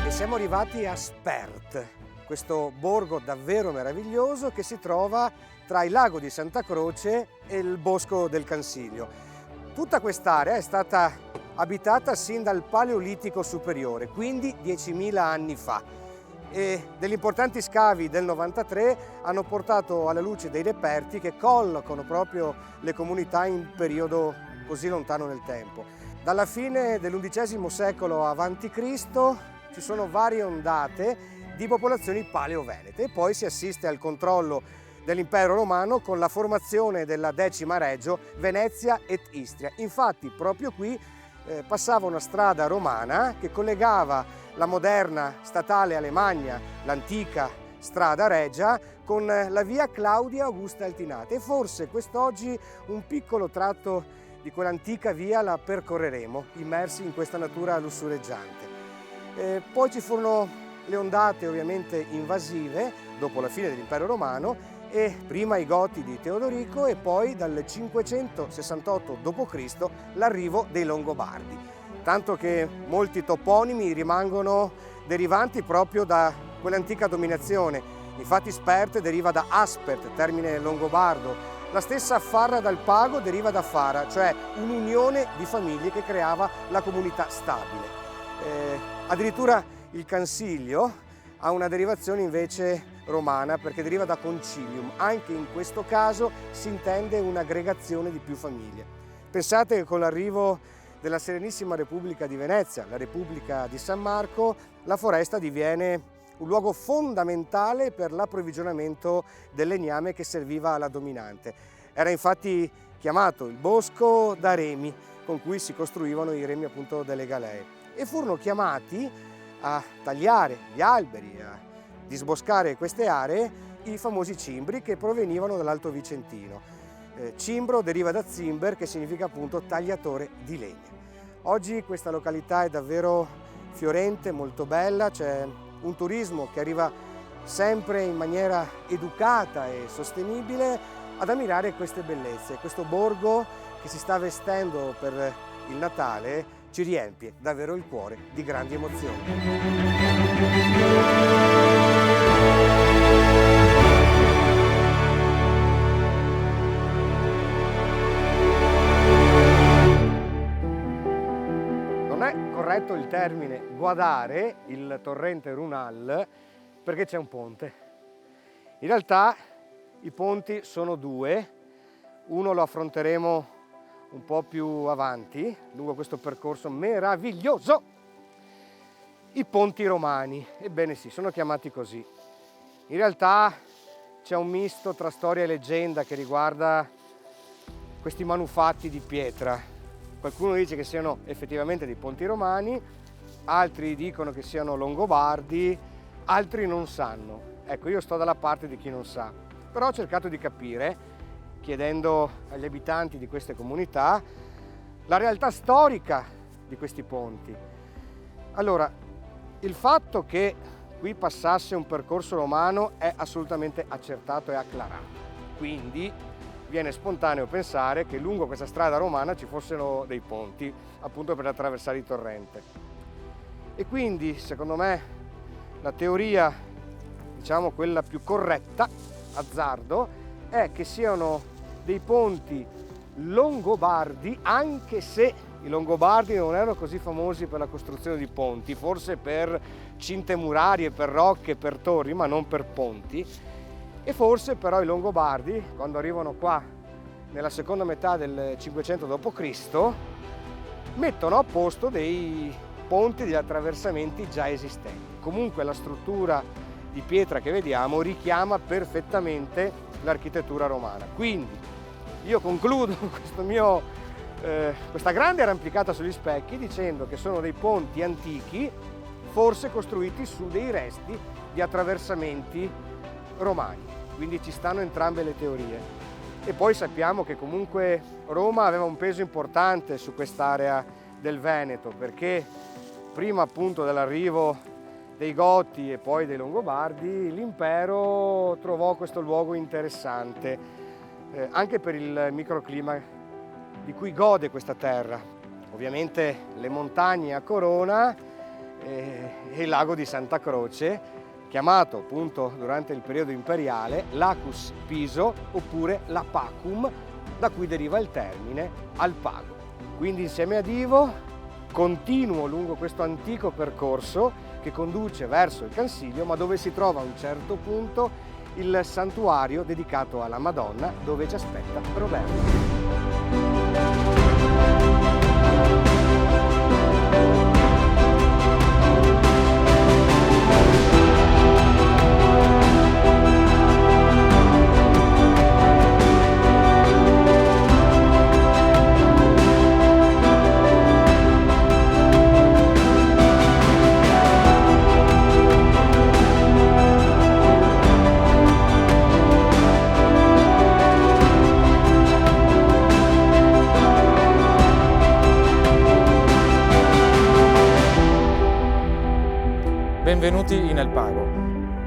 Siamo arrivati a Spert, questo borgo davvero meraviglioso che si trova tra il lago di Santa Croce e il bosco del Cansiglio. Tutta quest'area è stata abitata sin dal Paleolitico superiore, quindi 10.000 anni fa. E degli importanti scavi del 93 hanno portato alla luce dei reperti che collocano proprio le comunità in periodo così lontano nel tempo. Dalla fine dell'XI secolo a.C. ci sono varie ondate di popolazioni paleovenete e poi si assiste al controllo dell'impero romano con la formazione della 10ª Regio, Venezia ed Istria. Infatti proprio qui passava una strada romana che collegava la moderna statale Alemagna, l'antica strada regia, con la via Claudia Augusta Altinate, e forse quest'oggi un piccolo tratto di quell'antica via la percorreremo, immersi in questa natura lussureggiante. Poi ci furono le ondate ovviamente invasive dopo la fine dell'impero romano e prima i Goti di Teodorico e poi dal 568 d.C. l'arrivo dei Longobardi, tanto che molti toponimi rimangono derivanti proprio da quell'antica dominazione. Infatti Spert deriva da Aspert, termine longobardo. La stessa Farra dal Pago deriva da Fara, cioè un'unione di famiglie che creava la comunità stabile. Addirittura il Cansiglio ha una derivazione invece romana perché deriva da concilium. Anche in questo caso si intende un'aggregazione di più famiglie. Pensate che con l'arrivo della Serenissima Repubblica di Venezia, la Repubblica di San Marco, la foresta diviene un luogo fondamentale per l'approvvigionamento del legname che serviva alla dominante. Era infatti chiamato il bosco da remi, con cui si costruivano i remi appunto delle galee, e furono chiamati a tagliare gli alberi, a disboscare queste aree i famosi cimbri che provenivano dall'Alto Vicentino. Cimbro deriva da zimber, che significa appunto tagliatore di legna. Oggi questa località è davvero fiorente, molto bella, c'è un turismo che arriva sempre in maniera educata e sostenibile ad ammirare queste bellezze. Questo borgo che si sta vestendo per il Natale ci riempie davvero il cuore di grandi emozioni. Non è corretto il termine guadare il torrente Runal perché c'è un ponte. In realtà i ponti sono due, uno lo affronteremo un po' più avanti, lungo questo percorso meraviglioso. I ponti romani, ebbene sì, sono chiamati così. In realtà c'è un misto tra storia e leggenda che riguarda questi manufatti di pietra. Qualcuno dice che siano effettivamente dei ponti romani, altri dicono che siano longobardi, altri non sanno. Ecco, io sto dalla parte di chi non sa, però ho cercato di capire, chiedendo agli abitanti di queste comunità, la realtà storica di questi ponti. Allora, il fatto che qui passasse un percorso romano è assolutamente accertato e acclarato, quindi viene spontaneo pensare che lungo questa strada romana ci fossero dei ponti, appunto per attraversare il torrente. E quindi, secondo me, la teoria, diciamo quella più corretta, azzardo, è che siano dei ponti longobardi, anche se i longobardi non erano così famosi per la costruzione di ponti, forse per cinte murarie, per rocche, per torri, ma non per ponti. E forse però i Longobardi, quando arrivano qua nella seconda metà del 500 d.C., mettono a posto dei ponti, degli attraversamenti già esistenti. Comunque la struttura di pietra che vediamo richiama perfettamente l'architettura romana. Quindi io concludo questa grande arrampicata sugli specchi dicendo che sono dei ponti antichi, forse costruiti su dei resti di attraversamenti romani. Quindi ci stanno entrambe le teorie. E poi sappiamo che comunque Roma aveva un peso importante su quest'area del Veneto, perché prima appunto dell'arrivo dei Goti e poi dei Longobardi, l'impero trovò questo luogo interessante, anche per il microclima di cui gode questa terra. Ovviamente le montagne a corona e il lago di Santa Croce, chiamato appunto durante il periodo imperiale Lacus Piso oppure Lapacum, da cui deriva il termine Alpago. Quindi insieme a Divo continuo lungo questo antico percorso che conduce verso il Cansiglio, ma dove si trova a un certo punto il santuario dedicato alla Madonna, dove ci aspetta Roberto. Benvenuti in Alpago.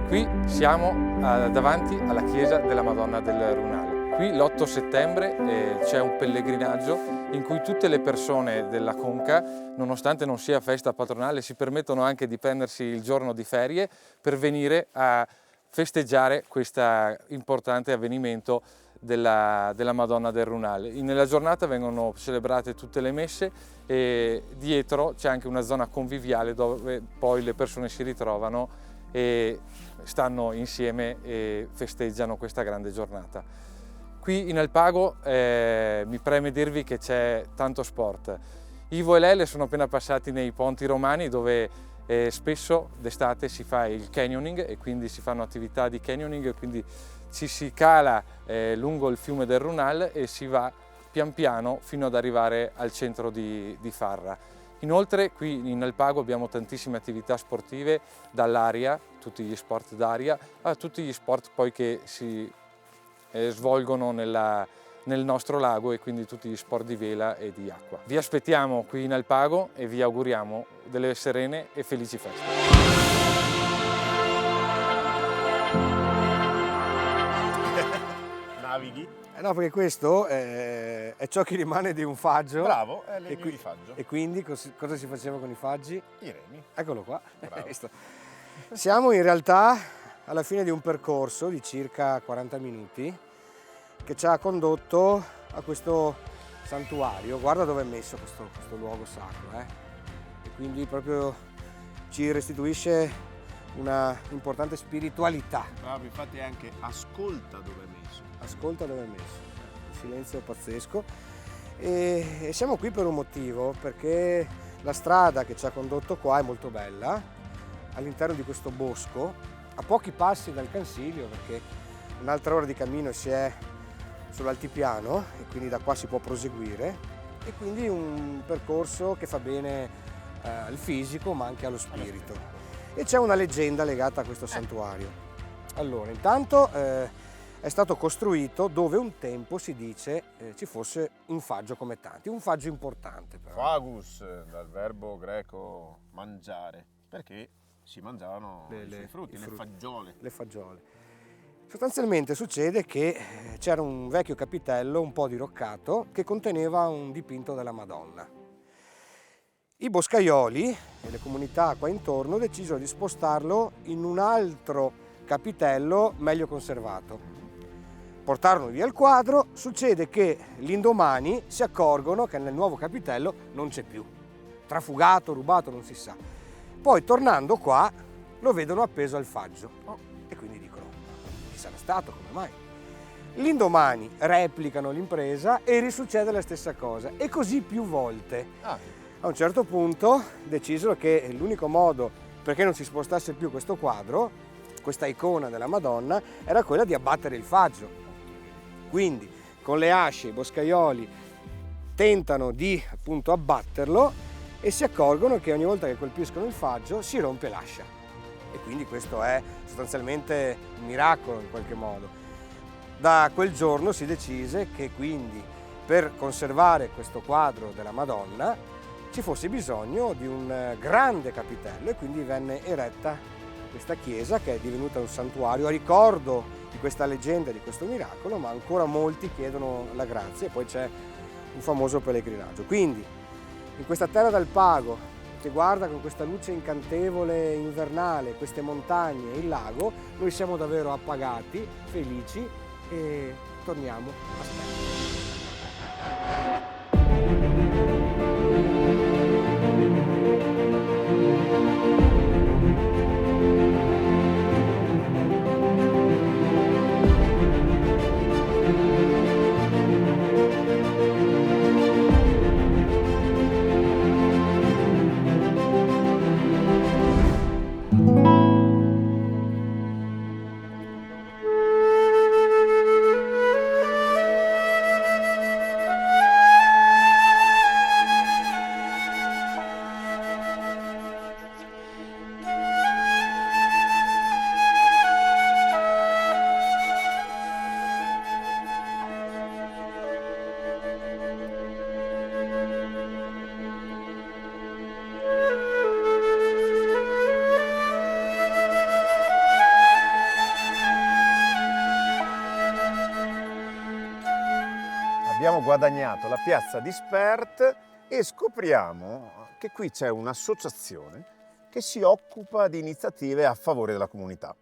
Qui siamo davanti alla chiesa della Madonna del Runale. Qui l'8 settembre c'è un pellegrinaggio in cui tutte le persone della Conca, nonostante non sia festa patronale, si permettono anche di prendersi il giorno di ferie per venire a festeggiare questo importante avvenimento della Madonna del Runale. Nella giornata vengono celebrate tutte le messe e dietro c'è anche una zona conviviale dove poi le persone si ritrovano e stanno insieme e festeggiano questa grande giornata. Qui in Alpago mi preme dirvi che c'è tanto sport. Ivo e Lele sono appena passati nei ponti romani dove spesso d'estate si fa il canyoning e quindi si fanno attività di canyoning e quindi ci si cala lungo il fiume del Runal e si va pian piano fino ad arrivare al centro di Farra. Inoltre qui in Alpago abbiamo tantissime attività sportive, dall'aria, tutti gli sport d'aria, a tutti gli sport poi che si svolgono nel nostro lago e quindi tutti gli sport di vela e di acqua. Vi aspettiamo qui in Alpago e vi auguriamo delle serene e felici feste. Navighi? No, perché questo è ciò che rimane di un faggio. Bravo, è legno di faggio. E quindi cosa si faceva con i faggi? I remi. Eccolo qua. Bravo. Siamo in realtà alla fine di un percorso di circa 40 minuti che ci ha condotto a questo santuario. Guarda dove è messo questo luogo sacro. E quindi proprio ci restituisce una importante spiritualità. Bravo, infatti anche ascolta dove è messo. Ascolta dove è messo, un silenzio pazzesco. E siamo qui per un motivo, perché la strada che ci ha condotto qua è molto bella, all'interno di questo bosco, a pochi passi dal Cansilio, perché un'altra ora di cammino si è sull'altipiano e quindi da qua si può proseguire, e quindi un percorso che fa bene al fisico ma anche allo spirito. E c'è una leggenda legata a questo santuario. Allora, intanto è stato costruito dove un tempo si dice ci fosse un faggio come tanti, un faggio importante però. Fagus, dal verbo greco mangiare, perché si mangiavano i frutti, le fagiole. Le fagiole. Sostanzialmente succede che c'era un vecchio capitello un po' diroccato che conteneva un dipinto della Madonna. I boscaioli e le comunità qua intorno decisero di spostarlo in un altro capitello meglio conservato. Portarono via il quadro, succede che l'indomani si accorgono che nel nuovo capitello non c'è più. Trafugato, rubato, non si sa. Poi tornando qua lo vedono appeso al faggio e quindi dicono chi sarà stato, come mai? L'indomani replicano l'impresa e risuccede la stessa cosa e così più volte. A un certo punto decisero che l'unico modo perché non si spostasse più questo quadro, questa icona della Madonna, era quella di abbattere il faggio. Quindi con le asce i boscaioli tentano di appunto abbatterlo e si accorgono che ogni volta che colpiscono il faggio si rompe l'ascia. E quindi questo è sostanzialmente un miracolo in qualche modo. Da quel giorno si decise che quindi per conservare questo quadro della Madonna ci fosse bisogno di un grande capitello e quindi venne eretta questa chiesa che è divenuta un santuario a ricordo di questa leggenda, di questo miracolo, ma ancora molti chiedono la grazia e poi c'è un famoso pellegrinaggio. Quindi in questa terra d'Alpago che guarda con questa luce incantevole invernale, queste montagne e il lago, noi siamo davvero appagati, felici e torniamo a Spezia. Abbiamo guadagnato la piazza di Spert e scopriamo che qui c'è un'associazione che si occupa di iniziative a favore della comunità,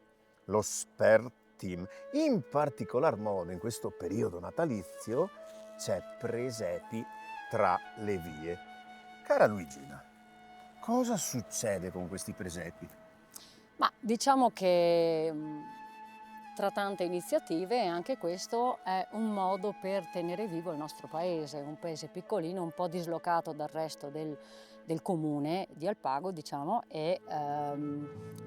lo Spert Team. In particolar modo in questo periodo natalizio c'è Presepi tra le vie. Cara Luigina, cosa succede con questi presepi? Ma diciamo che tra tante iniziative anche questo è un modo per tenere vivo il nostro paese, un paese piccolino, un po' dislocato dal resto del comune di Alpago, diciamo, e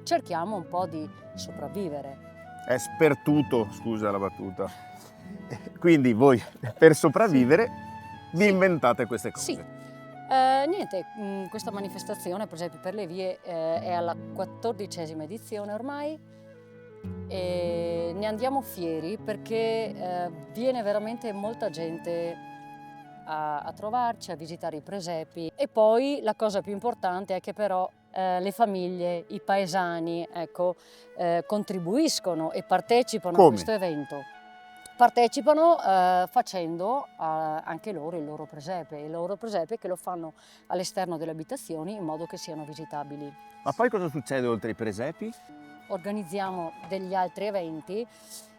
cerchiamo un po' di sopravvivere. È spertuto, scusa la battuta. Quindi voi per sopravvivere vi inventate queste cose. Sì. Niente, questa manifestazione, per esempio per le vie, è alla 14ª edizione ormai e ne andiamo fieri perché viene veramente molta gente a trovarci, a visitare i presepi e poi la cosa più importante è che però le famiglie, i paesani, ecco, contribuiscono e partecipano a questo evento. Partecipano facendo anche loro il loro presepe che lo fanno all'esterno delle abitazioni in modo che siano visitabili. Ma poi cosa succede oltre ai presepi? Organizziamo degli altri eventi,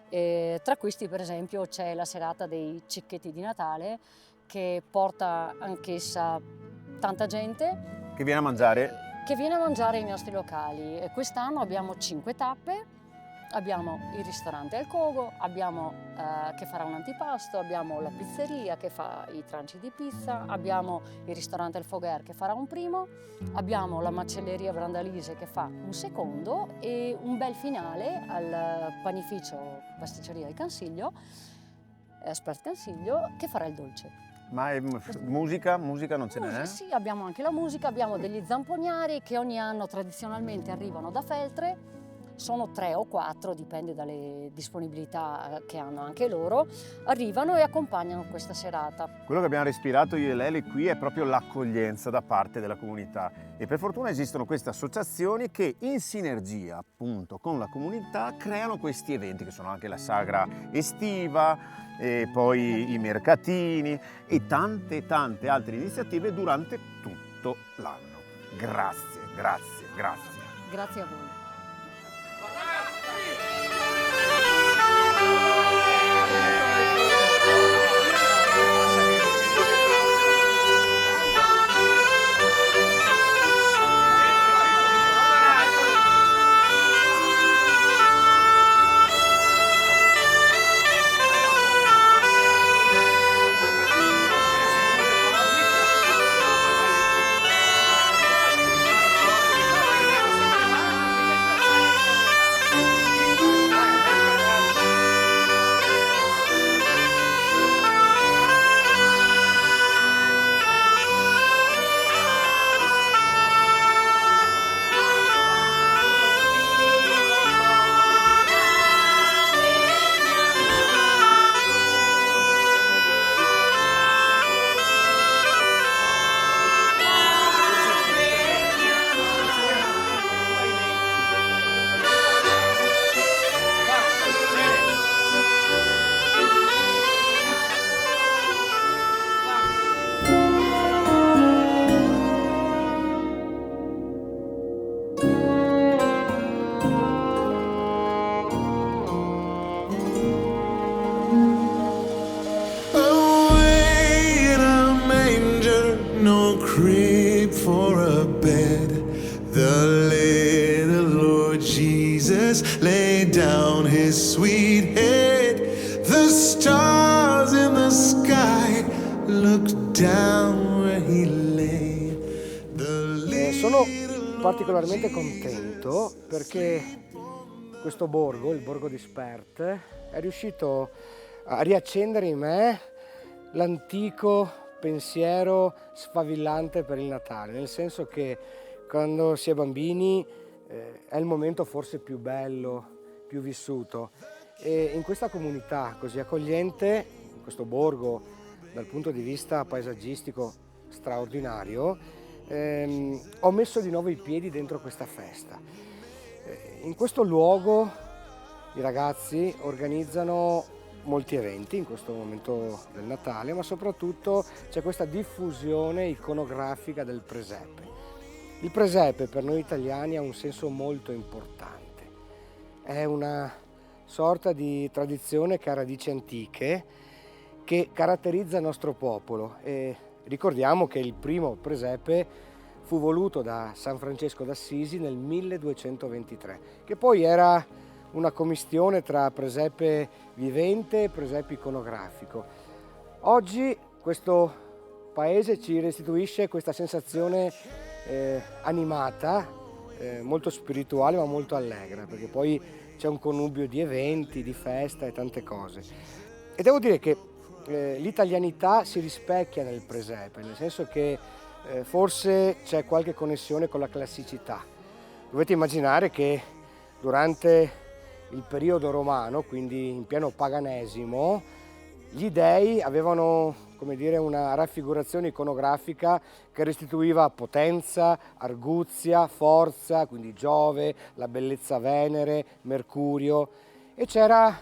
tra questi per esempio c'è la serata dei cicchetti di Natale che porta anch'essa tanta gente. Che viene a mangiare? Che viene a mangiare ai nostri locali. Quest'anno abbiamo 5 tappe. Abbiamo il ristorante al Cogo, abbiamo che farà un antipasto, abbiamo la pizzeria che fa i tranci di pizza, abbiamo il ristorante al Foguer che farà un primo, abbiamo la macelleria Brandalise che fa un secondo e un bel finale al panificio Pasticceria del Cansiglio, Spert Cansiglio, che farà il dolce. Ma musica non ce n'è? Sì, abbiamo anche la musica, abbiamo degli zamponiari che ogni anno tradizionalmente arrivano da Feltre. Sono 3 o 4, dipende dalle disponibilità che hanno anche loro, arrivano e accompagnano questa serata. Quello che abbiamo respirato io e Lele qui è proprio l'accoglienza da parte della comunità e per fortuna esistono queste associazioni che in sinergia appunto con la comunità creano questi eventi che sono anche la sagra estiva e poi i mercatini e tante altre iniziative durante tutto l'anno. Grazie. Grazie a voi. Sono particolarmente contento perché questo borgo, il borgo di Spert, è riuscito a riaccendere in me l'antico pensiero sfavillante per il Natale, nel senso che quando si è bambini è il momento forse più bello, più vissuto, e in questa comunità così accogliente, in questo borgo dal punto di vista paesaggistico straordinario, ho messo di nuovo i piedi dentro questa festa. In questo luogo i ragazzi organizzano molti eventi in questo momento del Natale, ma soprattutto c'è questa diffusione iconografica del presepe. Il presepe per noi italiani ha un senso molto importante, è una sorta di tradizione che ha radici antiche che caratterizza il nostro popolo, e ricordiamo che il primo presepe fu voluto da San Francesco d'Assisi nel 1223, che poi era una commistione tra presepe vivente e presepe iconografico. Oggi questo paese ci restituisce questa sensazione animata, molto spirituale ma molto allegra, perché poi c'è un connubio di eventi, di festa e tante cose. E devo dire che l'italianità si rispecchia nel presepe, nel senso che forse c'è qualche connessione con la classicità. Dovete immaginare che durante il periodo romano, quindi in pieno paganesimo, gli dei avevano, come dire, una raffigurazione iconografica che restituiva potenza, arguzia, forza, quindi Giove, la bellezza Venere, Mercurio, e c'era,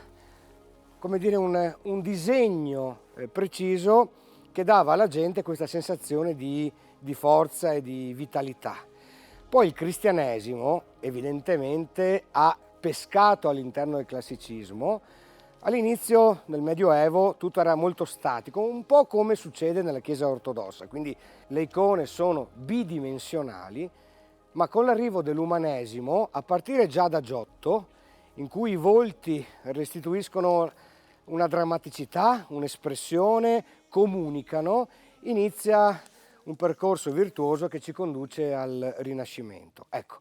come dire, un disegno preciso che dava alla gente questa sensazione di forza e di vitalità. Poi il cristianesimo evidentemente ha pescato all'interno del classicismo. All'inizio del Medioevo tutto era molto statico, un po' come succede nella Chiesa ortodossa, quindi le icone sono bidimensionali, ma con l'arrivo dell'umanesimo, a partire già da Giotto, in cui i volti restituiscono una drammaticità, un'espressione, comunicano, inizia un percorso virtuoso che ci conduce al Rinascimento. Ecco,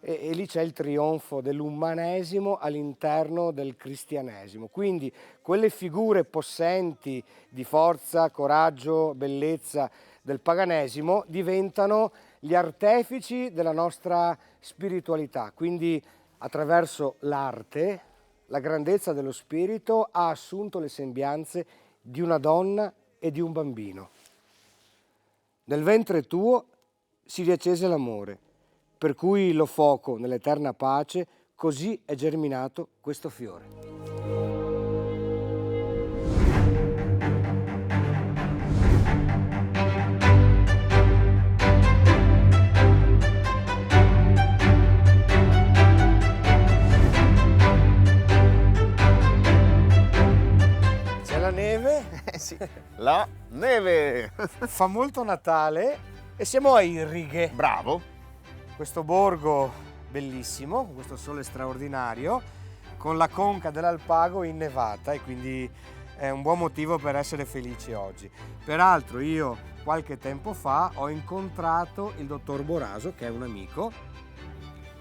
e lì c'è il trionfo dell'umanesimo all'interno del cristianesimo. Quindi quelle figure possenti di forza, coraggio, bellezza del paganesimo diventano gli artefici della nostra spiritualità. Quindi attraverso l'arte, la grandezza dello spirito ha assunto le sembianze di una donna e di un bambino. Nel ventre tuo si riaccese l'amore, per cui lo fuoco nell'eterna pace, così è germinato questo fiore. C'è la neve? Sì, la neve! Fa molto Natale e siamo a Irrighe. Bravo! Questo borgo bellissimo, con questo sole straordinario, con la conca dell'Alpago innevata, e quindi è un buon motivo per essere felici oggi. Peraltro io qualche tempo fa ho incontrato il dottor Boraso, che è un amico,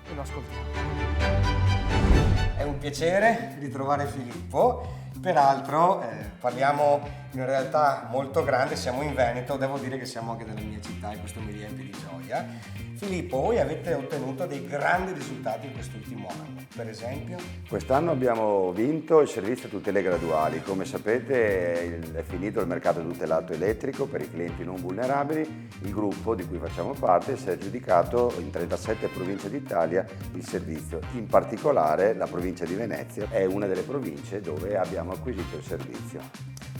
e lo ascoltiamo. È un piacere ritrovare Filippo. Peraltro parliamo di una realtà molto grande, siamo in Veneto, devo dire che siamo anche nella mia città e questo mi riempie di gioia. Filippo, voi avete ottenuto dei grandi risultati in quest'ultimo anno, per esempio? Quest'anno abbiamo vinto il servizio tutele graduali. Come sapete è finito il mercato tutelato elettrico per i clienti non vulnerabili. Il gruppo di cui facciamo parte si è aggiudicato in 37 province d'Italia il servizio. In particolare la provincia di Venezia è una delle province dove abbiamo acquisito il servizio.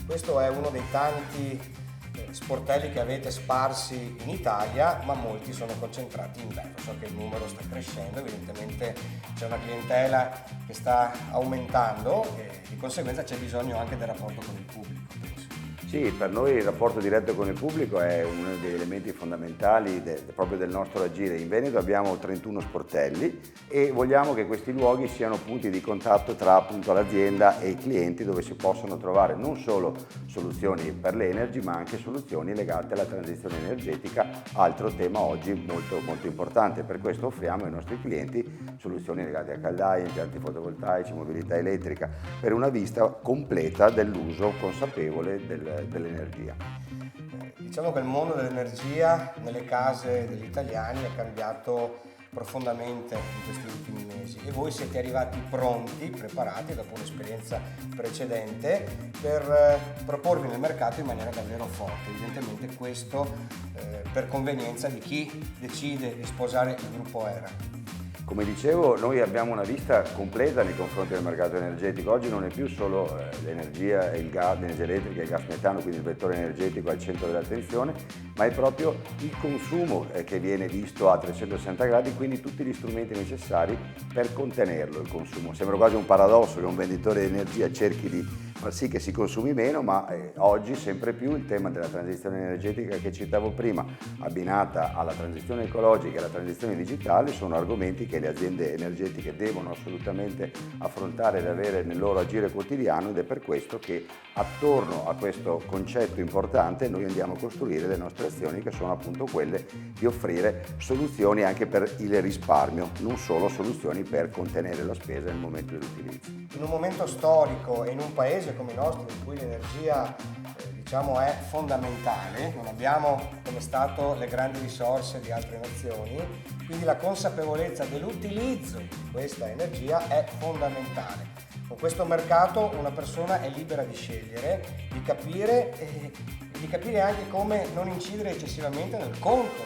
Questo è uno dei tanti sportelli che avete sparsi in Italia, ma molti sono concentrati in Veneto. So che il numero sta crescendo, evidentemente c'è una clientela che sta aumentando e di conseguenza c'è bisogno anche del rapporto con il pubblico, penso. Sì, per noi il rapporto diretto con il pubblico è uno degli elementi fondamentali proprio del nostro agire. In Veneto abbiamo 31 sportelli e vogliamo che questi luoghi siano punti di contatto tra appunto l'azienda e i clienti, dove si possono trovare non solo soluzioni per l'energy ma anche soluzioni legate alla transizione energetica, altro tema oggi molto, molto importante. Per questo offriamo ai nostri clienti soluzioni legate a caldaie, impianti fotovoltaici, mobilità elettrica, per una vista completa dell'uso consapevole dell'energia. Diciamo che il mondo dell'energia nelle case degli italiani è cambiato profondamente in questi ultimi mesi e voi siete arrivati pronti, preparati dopo un'esperienza precedente per proporvi nel mercato in maniera davvero forte. Evidentemente questo per convenienza di chi decide di sposare il gruppo ERA. Come dicevo, noi abbiamo una vista completa nei confronti del mercato energetico. Oggi non è più solo l'energia e il gas, l'energia elettrica e il gas metano, quindi il vettore energetico al centro dell'attenzione, ma è proprio il consumo che viene visto a 360 gradi, quindi tutti gli strumenti necessari per contenerlo il consumo. Sembra quasi un paradosso che un venditore di energia cerchi di far sì che si consumi meno, ma oggi sempre più il tema della transizione energetica che citavo prima, abbinata alla transizione ecologica e alla transizione digitale, sono argomenti che le aziende energetiche devono assolutamente affrontare ed avere nel loro agire quotidiano, ed è per questo che attorno a questo concetto importante noi andiamo a costruire le nostre azioni, che sono appunto quelle di offrire soluzioni anche per il risparmio, non solo soluzioni per contenere la spesa nel momento dell'utilizzo. In un momento storico e in un paese come il nostro in cui l'energia diciamo è fondamentale, non abbiamo come Stato le grandi risorse di altre nazioni, quindi la consapevolezza dell'utilizzo di questa energia è fondamentale. Con questo mercato una persona è libera di scegliere, di capire anche come non incidere eccessivamente nel conto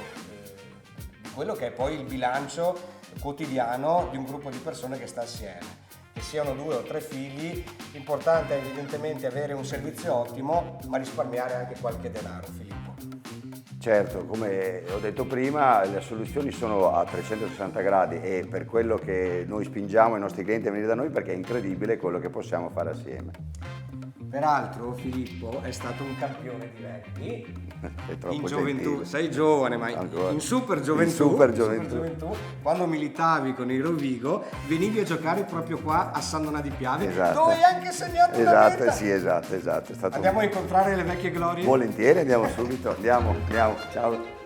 di quello che è poi il bilancio quotidiano di un gruppo di persone che sta assieme. Che siano 2 o 3 figli, l'importante è evidentemente avere un servizio ottimo, ma risparmiare anche qualche denaro, Filippo. Certo, come ho detto prima, le soluzioni sono a 360 gradi e per quello che noi spingiamo i nostri clienti a venire da noi, perché è incredibile quello che possiamo fare assieme. Peraltro Filippo è stato un campione di rugby in gioventù, gentile. Sei giovane, ma in super gioventù, quando militavi con il Rovigo, venivi a giocare proprio qua a San Donà di Piave, esatto, dove hai anche segnato una meta. Sì, esatto. È stato Andiamo a incontrare le vecchie glorie? Volentieri, andiamo subito, andiamo, ciao.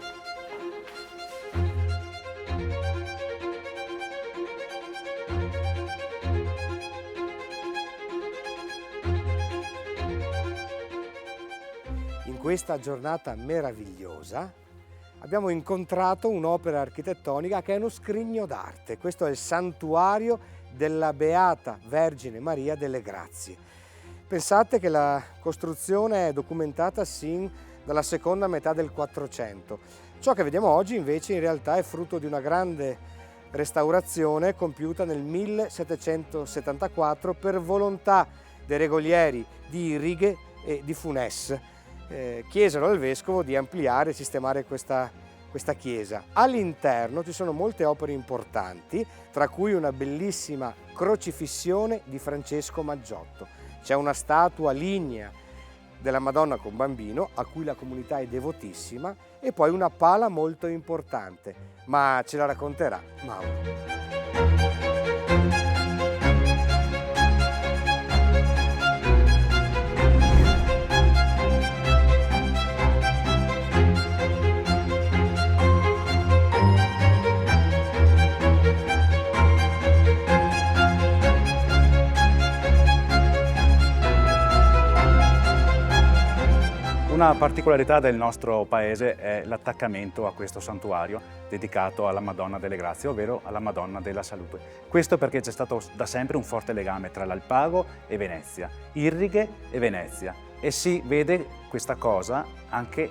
In questa giornata meravigliosa abbiamo incontrato un'opera architettonica che è uno scrigno d'arte. Questo è il santuario della Beata Vergine Maria delle Grazie. Pensate che la costruzione è documentata sin dalla seconda metà del 400. Ciò che vediamo oggi invece in realtà è frutto di una grande restaurazione compiuta nel 1774 per volontà dei regolieri di Irrighe e di Funes. Chiesero al vescovo di ampliare e sistemare questa chiesa. All'interno ci sono molte opere importanti, tra cui una bellissima crocifissione di Francesco Maggiotto. C'è una statua lignea della Madonna con Bambino, a cui la comunità è devotissima, e poi una pala molto importante, ma ce la racconterà Mauro. Una particolarità del nostro paese è l'attaccamento a questo santuario dedicato alla Madonna delle Grazie, ovvero alla Madonna della Salute. Questo perché c'è stato da sempre un forte legame tra l'Alpago e Venezia, Irrighe e Venezia, e si vede questa cosa anche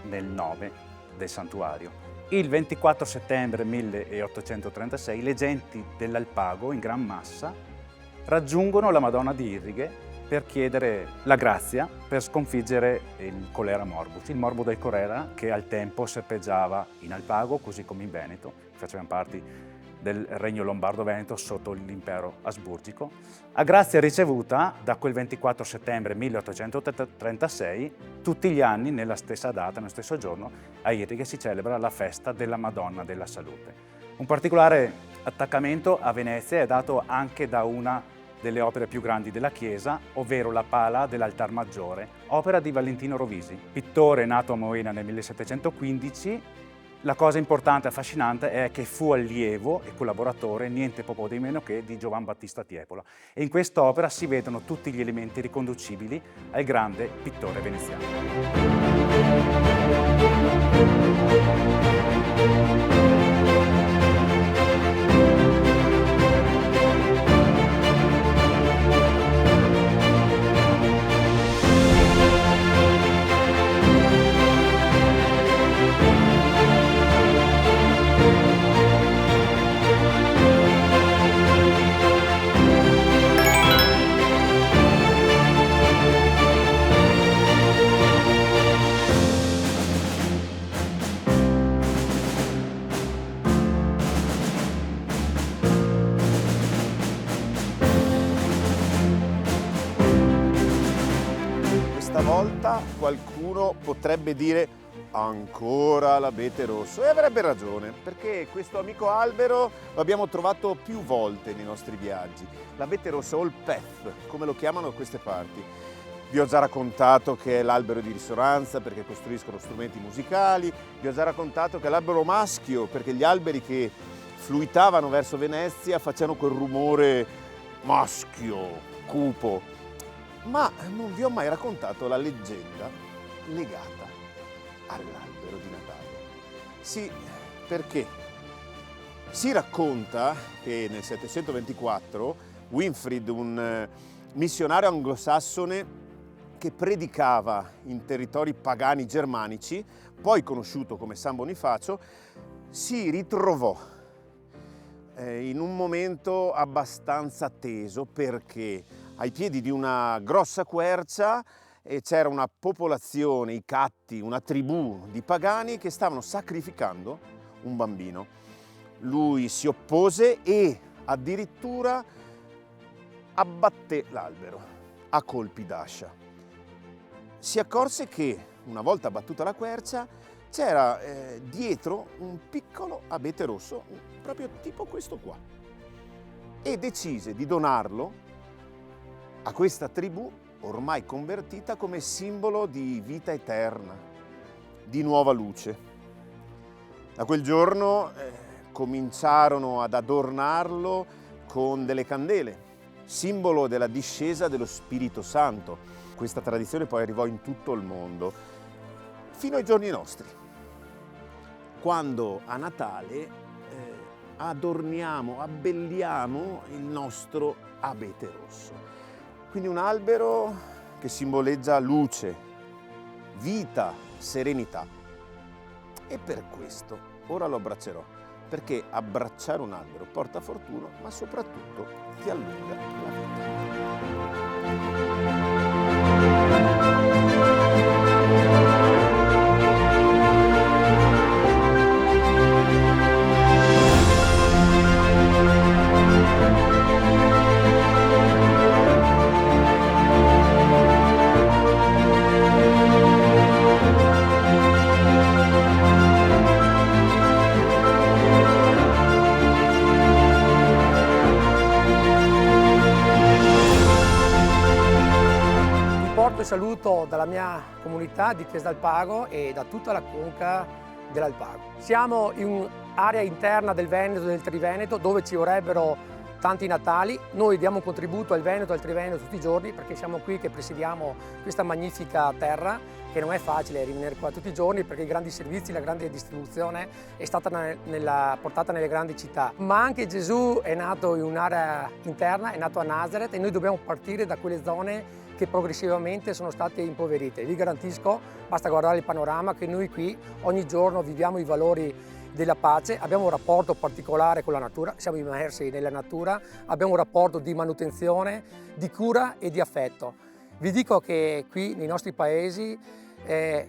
nel nome del santuario. Il 24 settembre 1836 le genti dell'Alpago in gran massa raggiungono la Madonna di Irrighe per chiedere la grazia per sconfiggere il Cholera morbus, il morbo del colera che al tempo serpeggiava in Alpago, così come in Veneto, facevano parte del Regno Lombardo-Veneto sotto l'impero asburgico. A grazia ricevuta da quel 24 settembre 1836, tutti gli anni, nella stessa data, nello stesso giorno, a Irrighe si celebra la festa della Madonna della Salute. Un particolare attaccamento a Venezia è dato anche da una delle opere più grandi della chiesa, ovvero la pala dell'altar maggiore, opera di Valentino Rovisi, pittore nato a Moena nel 1715. La cosa importante e affascinante è che fu allievo e collaboratore niente poco di meno che di Giovan Battista Tiepolo, e in quest'opera si vedono tutti gli elementi riconducibili al grande pittore veneziano. stavolta qualcuno potrebbe dire ancora l'abete rosso, e avrebbe ragione, perché questo amico albero lo abbiamo trovato più volte nei nostri viaggi. L'abete rosso o il PEF, come lo chiamano a queste parti. Vi ho già raccontato che è l'albero di risonanza perché costruiscono strumenti musicali, vi ho già raccontato che è l'albero maschio perché gli alberi che fluitavano verso Venezia facevano quel rumore maschio, cupo. Ma non vi ho mai raccontato la leggenda legata all'albero di Natale. Sì, perché si racconta che nel 724 Winfrid, un missionario anglosassone che predicava in territori pagani germanici, poi conosciuto come San Bonifacio, si ritrovò in un momento abbastanza teso perché ai piedi di una grossa quercia c'era una popolazione, i Catti, una tribù di pagani che stavano sacrificando un bambino. Lui si oppose e addirittura abbatté l'albero a colpi d'ascia. Si accorse che una volta abbattuta la quercia c'era dietro un piccolo abete rosso, proprio tipo questo qua, e decise di donarlo a questa tribù ormai convertita come simbolo di vita eterna, di nuova luce. Da quel giorno cominciarono ad adornarlo con delle candele, simbolo della discesa dello Spirito Santo. Questa tradizione poi arrivò in tutto il mondo, fino ai giorni nostri, quando a Natale adorniamo, abbelliamo il nostro abete rosso. Quindi un albero che simboleggia luce, vita, serenità. E per questo ora lo abbraccerò, perché abbracciare un albero porta fortuna, ma soprattutto ti allunga la vita. Un saluto dalla mia comunità di Chiesa d'Alpago e da tutta la conca dell'Alpago. Siamo in un'area interna del Veneto e del Triveneto dove ci vorrebbero tanti Natali. Noi diamo un contributo al Veneto e al Triveneto tutti i giorni perché siamo qui che presidiamo questa magnifica terra, che non è facile rimanere qua tutti i giorni perché i grandi servizi, la grande distribuzione è stata portata nelle grandi città. Ma anche Gesù è nato in un'area interna, è nato a Nazareth, e noi dobbiamo partire da quelle zone che progressivamente sono state impoverite. Vi garantisco, basta guardare il panorama, che noi qui ogni giorno viviamo i valori della pace, abbiamo un rapporto particolare con la natura, siamo immersi nella natura, abbiamo un rapporto di manutenzione, di cura e di affetto. Vi dico che qui nei nostri paesi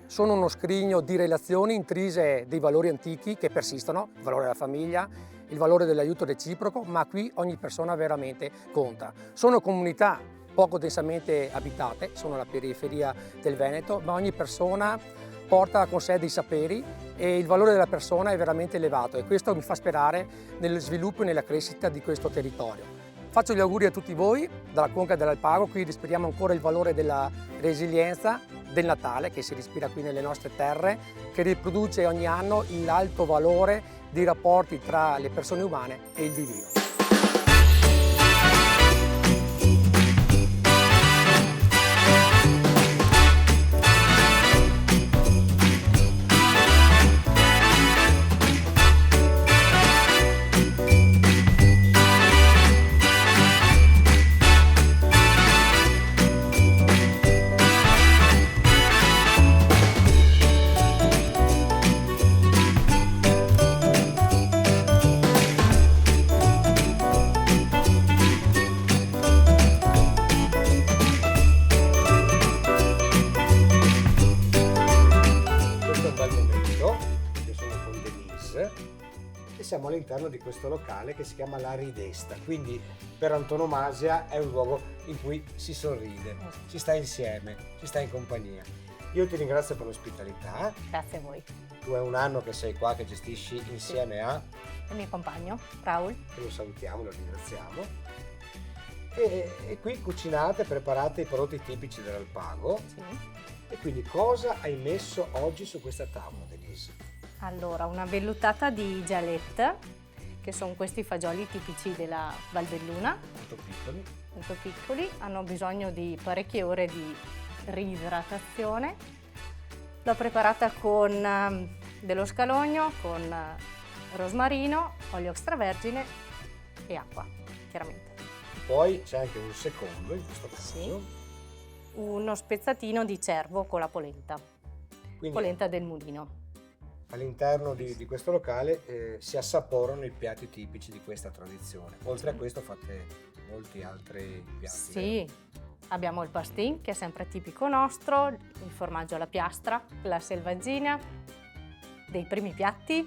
sono uno scrigno di relazioni intrise dei valori antichi che persistono, il valore della famiglia, il valore dell'aiuto reciproco, ma qui ogni persona veramente conta. Sono comunità poco densamente abitate, sono la periferia del Veneto, ma ogni persona porta con sé dei saperi e il valore della persona è veramente elevato, e questo mi fa sperare nello sviluppo e nella crescita di questo territorio. Faccio gli auguri a tutti voi dalla conca dell'Alpago, qui respiriamo ancora il valore della resilienza, del Natale che si respira qui nelle nostre terre, che riproduce ogni anno l'alto valore dei rapporti tra le persone umane e il divino. siamo all'interno di questo locale che si chiama La Ridesta, quindi per antonomasia è un luogo in cui si sorride, si sta insieme, si sta in compagnia. Io ti ringrazio per l'ospitalità. Grazie a voi. Tu è un anno che sei qua, che gestisci insieme a... Il mio compagno, Raul. Che lo salutiamo, lo ringraziamo. E qui cucinate, preparate i prodotti tipici dell'Alpago. Sì. E quindi cosa hai messo oggi su questa tavola, Denise? Allora, una vellutata di gialette, che sono questi fagioli tipici della Val Belluna. Molto piccoli, hanno bisogno di parecchie ore di riidratazione. L'ho preparata con dello scalogno, con rosmarino, olio extravergine e acqua, chiaramente. Poi c'è anche un secondo in questo caso. Sì. Uno spezzatino di cervo con la polenta. Quindi, polenta del mulino. All'interno di questo locale si assaporano i piatti tipici di questa tradizione. Oltre a questo fate molti altri piatti. Sì, abbiamo il pastin che è sempre tipico nostro, il formaggio alla piastra, la selvaggina, dei primi piatti.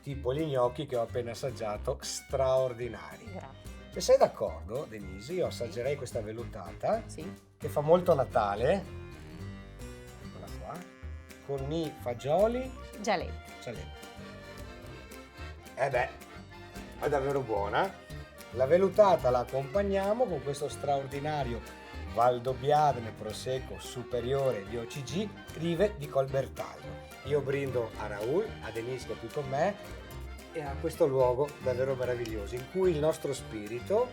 Tipo gli gnocchi che ho appena assaggiato, straordinari. Grazie. Se sei d'accordo, Denise, io assaggerei questa vellutata, sì, che fa molto Natale. Eccola qua. Con i fagioli gialletti. Beh, è davvero buona. La vellutata la accompagniamo con questo straordinario Valdobbiadene Prosecco Superiore di OCG, Rive di Colbertallo. Io brindo a Raul, a Denise che è qui con me, e a questo luogo davvero meraviglioso in cui il nostro spirito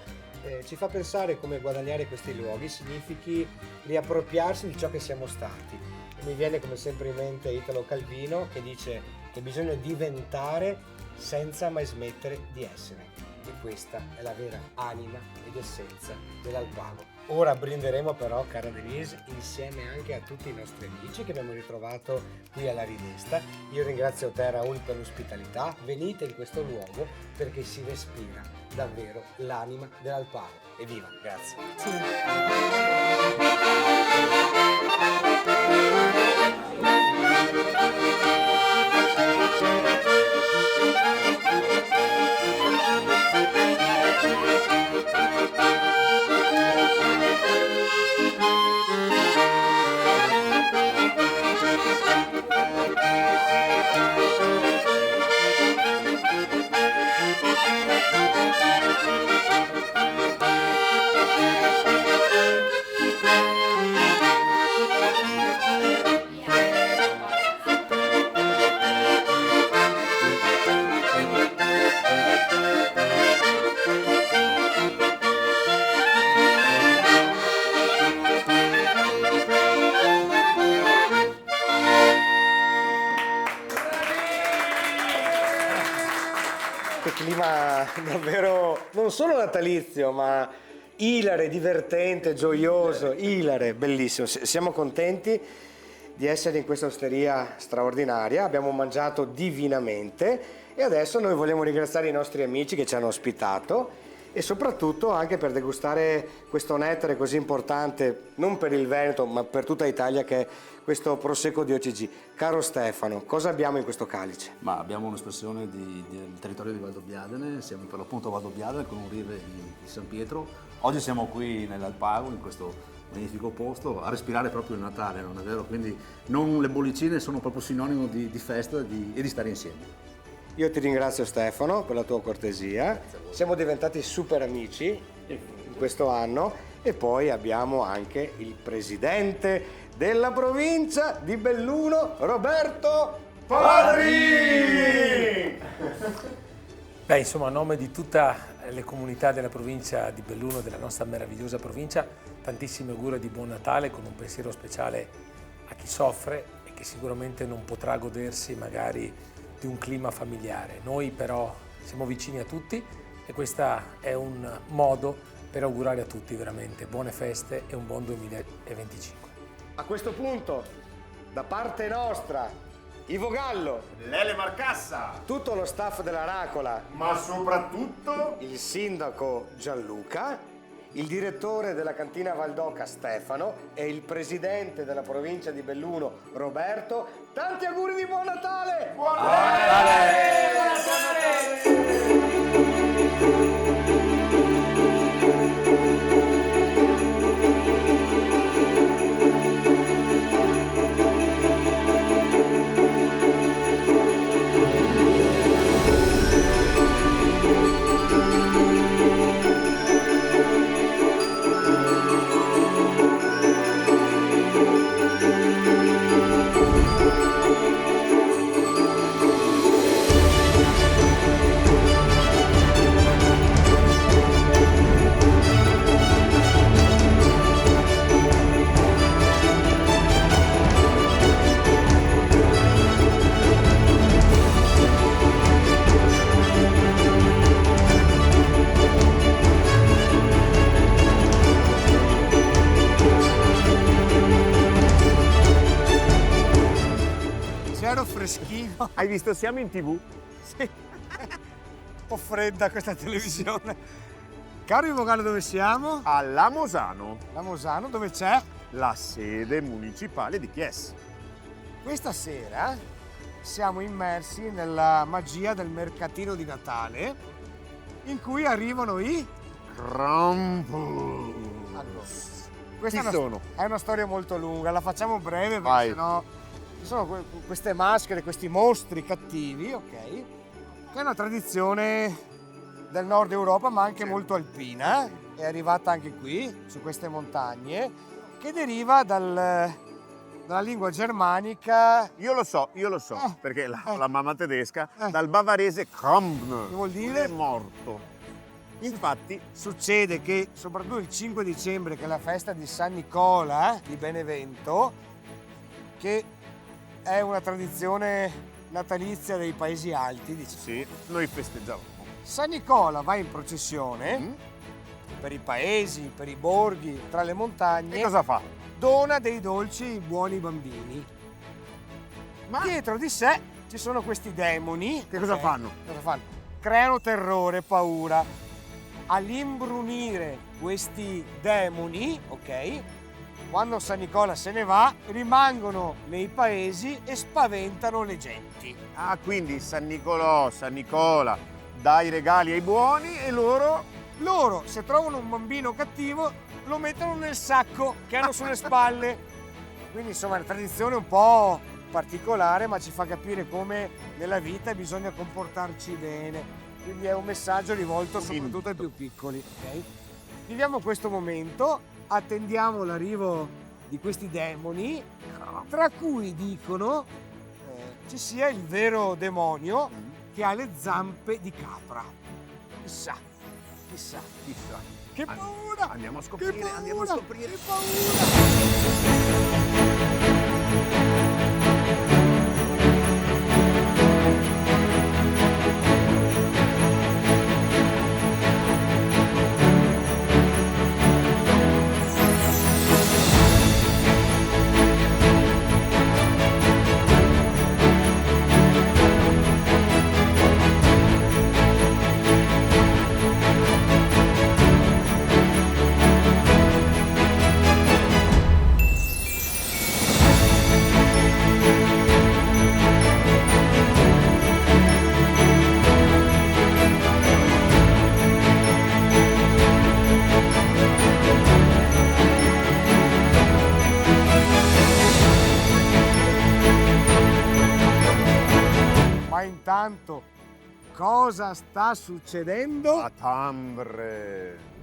ci fa pensare come guadagnare questi luoghi significhi riappropriarsi di ciò che siamo stati. E mi viene come sempre in mente Italo Calvino che dice che bisogna diventare senza mai smettere di essere, e questa è la vera anima ed essenza dell'Alpago. Ora brinderemo però, cara Denise, insieme anche a tutti i nostri amici che abbiamo ritrovato qui alla Ridesta. Io ringrazio te, Raul, per l'ospitalità. Venite in questo luogo perché si respira davvero l'anima dell'Alpago. Evviva, grazie. Clima davvero non solo natalizio, ma ilare, divertente, gioioso, ilare, bellissimo. Siamo contenti di essere in questa osteria straordinaria, abbiamo mangiato divinamente e adesso noi vogliamo ringraziare i nostri amici che ci hanno ospitato e soprattutto anche per degustare questo nettare così importante, non per il Veneto, ma per tutta Italia, che è questo Prosecco di OCG. Caro Stefano, cosa abbiamo in questo calice? Ma abbiamo un'espressione del territorio di Valdobbiadene, siamo per l'appunto a Valdobbiadene con un rive di San Pietro. Oggi siamo qui nell'Alpago, in questo magnifico posto, a respirare proprio il Natale, non è vero? Quindi le bollicine sono proprio sinonimo di festa e di stare insieme. Io ti ringrazio Stefano per la tua cortesia, siamo diventati super amici in questo anno e poi abbiamo anche il presidente della provincia di Belluno, Roberto Padri! Beh, insomma, a nome di tutta le comunità della provincia di Belluno, della nostra meravigliosa provincia, tantissimi auguri di buon Natale con un pensiero speciale a chi soffre e che sicuramente non potrà godersi magari di un clima familiare. Noi però siamo vicini a tutti e questo è un modo per augurare a tutti veramente buone feste e un buon 2025. A questo punto, da parte nostra, Ivo Gallo, Lele Marcassa, tutto lo staff dell'Aracola, ma soprattutto il sindaco Gianluca, il direttore della cantina Valdoca Stefano e il presidente della provincia di Belluno Roberto, tanti auguri di buon Natale! Buon Natale! Buon Natale! Freschino. Hai visto? Siamo in TV. Sì. Un po' fredda questa televisione. Caro Ivogale, dove siamo? A Lamosano. Lamosano, dove c'è? La sede municipale di Chies. Questa sera siamo immersi nella magia del mercatino di Natale, in cui arrivano i Krampus. Allora, Chi questa sono? è una storia molto lunga, la facciamo breve perché Vai. sennò ci sono queste maschere, questi mostri cattivi, ok? Che è una tradizione del nord Europa, ma anche molto alpina, è arrivata anche qui, su queste montagne, che deriva dalla lingua germanica. Io lo so, perché la mamma tedesca, dal bavarese Krampen, che vuol dire? È morto. Infatti succede che soprattutto il 5 dicembre, che è la festa di San Nicola di Benevento, che è una tradizione natalizia dei Paesi Alti, diciamo. Sì, noi festeggiamo. San Nicola va in processione per i paesi, per i borghi, tra le montagne. E cosa fa? Dona dei dolci ai buoni bambini. Ma dietro di sé ci sono questi demoni. Che cosa fanno? Cosa fanno? Creano terrore, paura. All'imbrunire questi demoni, ok? Quando San Nicola se ne va, rimangono nei paesi e spaventano le genti. Ah, quindi San Nicola dà i regali ai buoni e loro se trovano un bambino cattivo, lo mettono nel sacco che hanno sulle spalle. Quindi insomma è una tradizione un po' particolare, ma ci fa capire come nella vita bisogna comportarci bene. Quindi è un messaggio rivolto soprattutto ai più piccoli. Okay? Viviamo questo momento, attendiamo l'arrivo di questi demoni, tra cui dicono ci sia il vero demonio che ha le zampe di capra. Chissà. Che paura! Andiamo a scoprire, Che paura! andiamo a scoprire. Che paura! Intanto, cosa sta succedendo? A Tambre.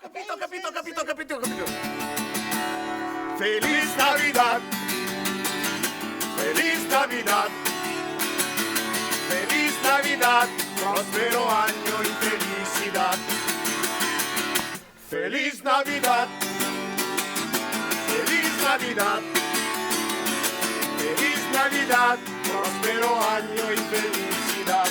capito. Feliz Navidad. Feliz Navidad. Feliz Navidad. Próspero año y felicidad. Feliz Navidad. Feliz Navidad. Feliz Navidad. Próspero año y felicidad.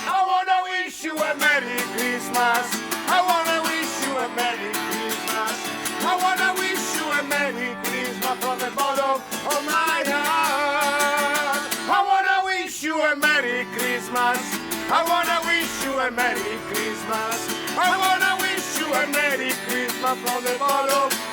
I wanna wish you a Merry Christmas. I wanna wish you a Merry Christmas. I wanna wish you a Merry Christmas from the bottom of my heart. I wanna wish you a Merry Christmas. I wanna wish you a Merry Christmas. I wanna wish you a Merry Christmas from the bottom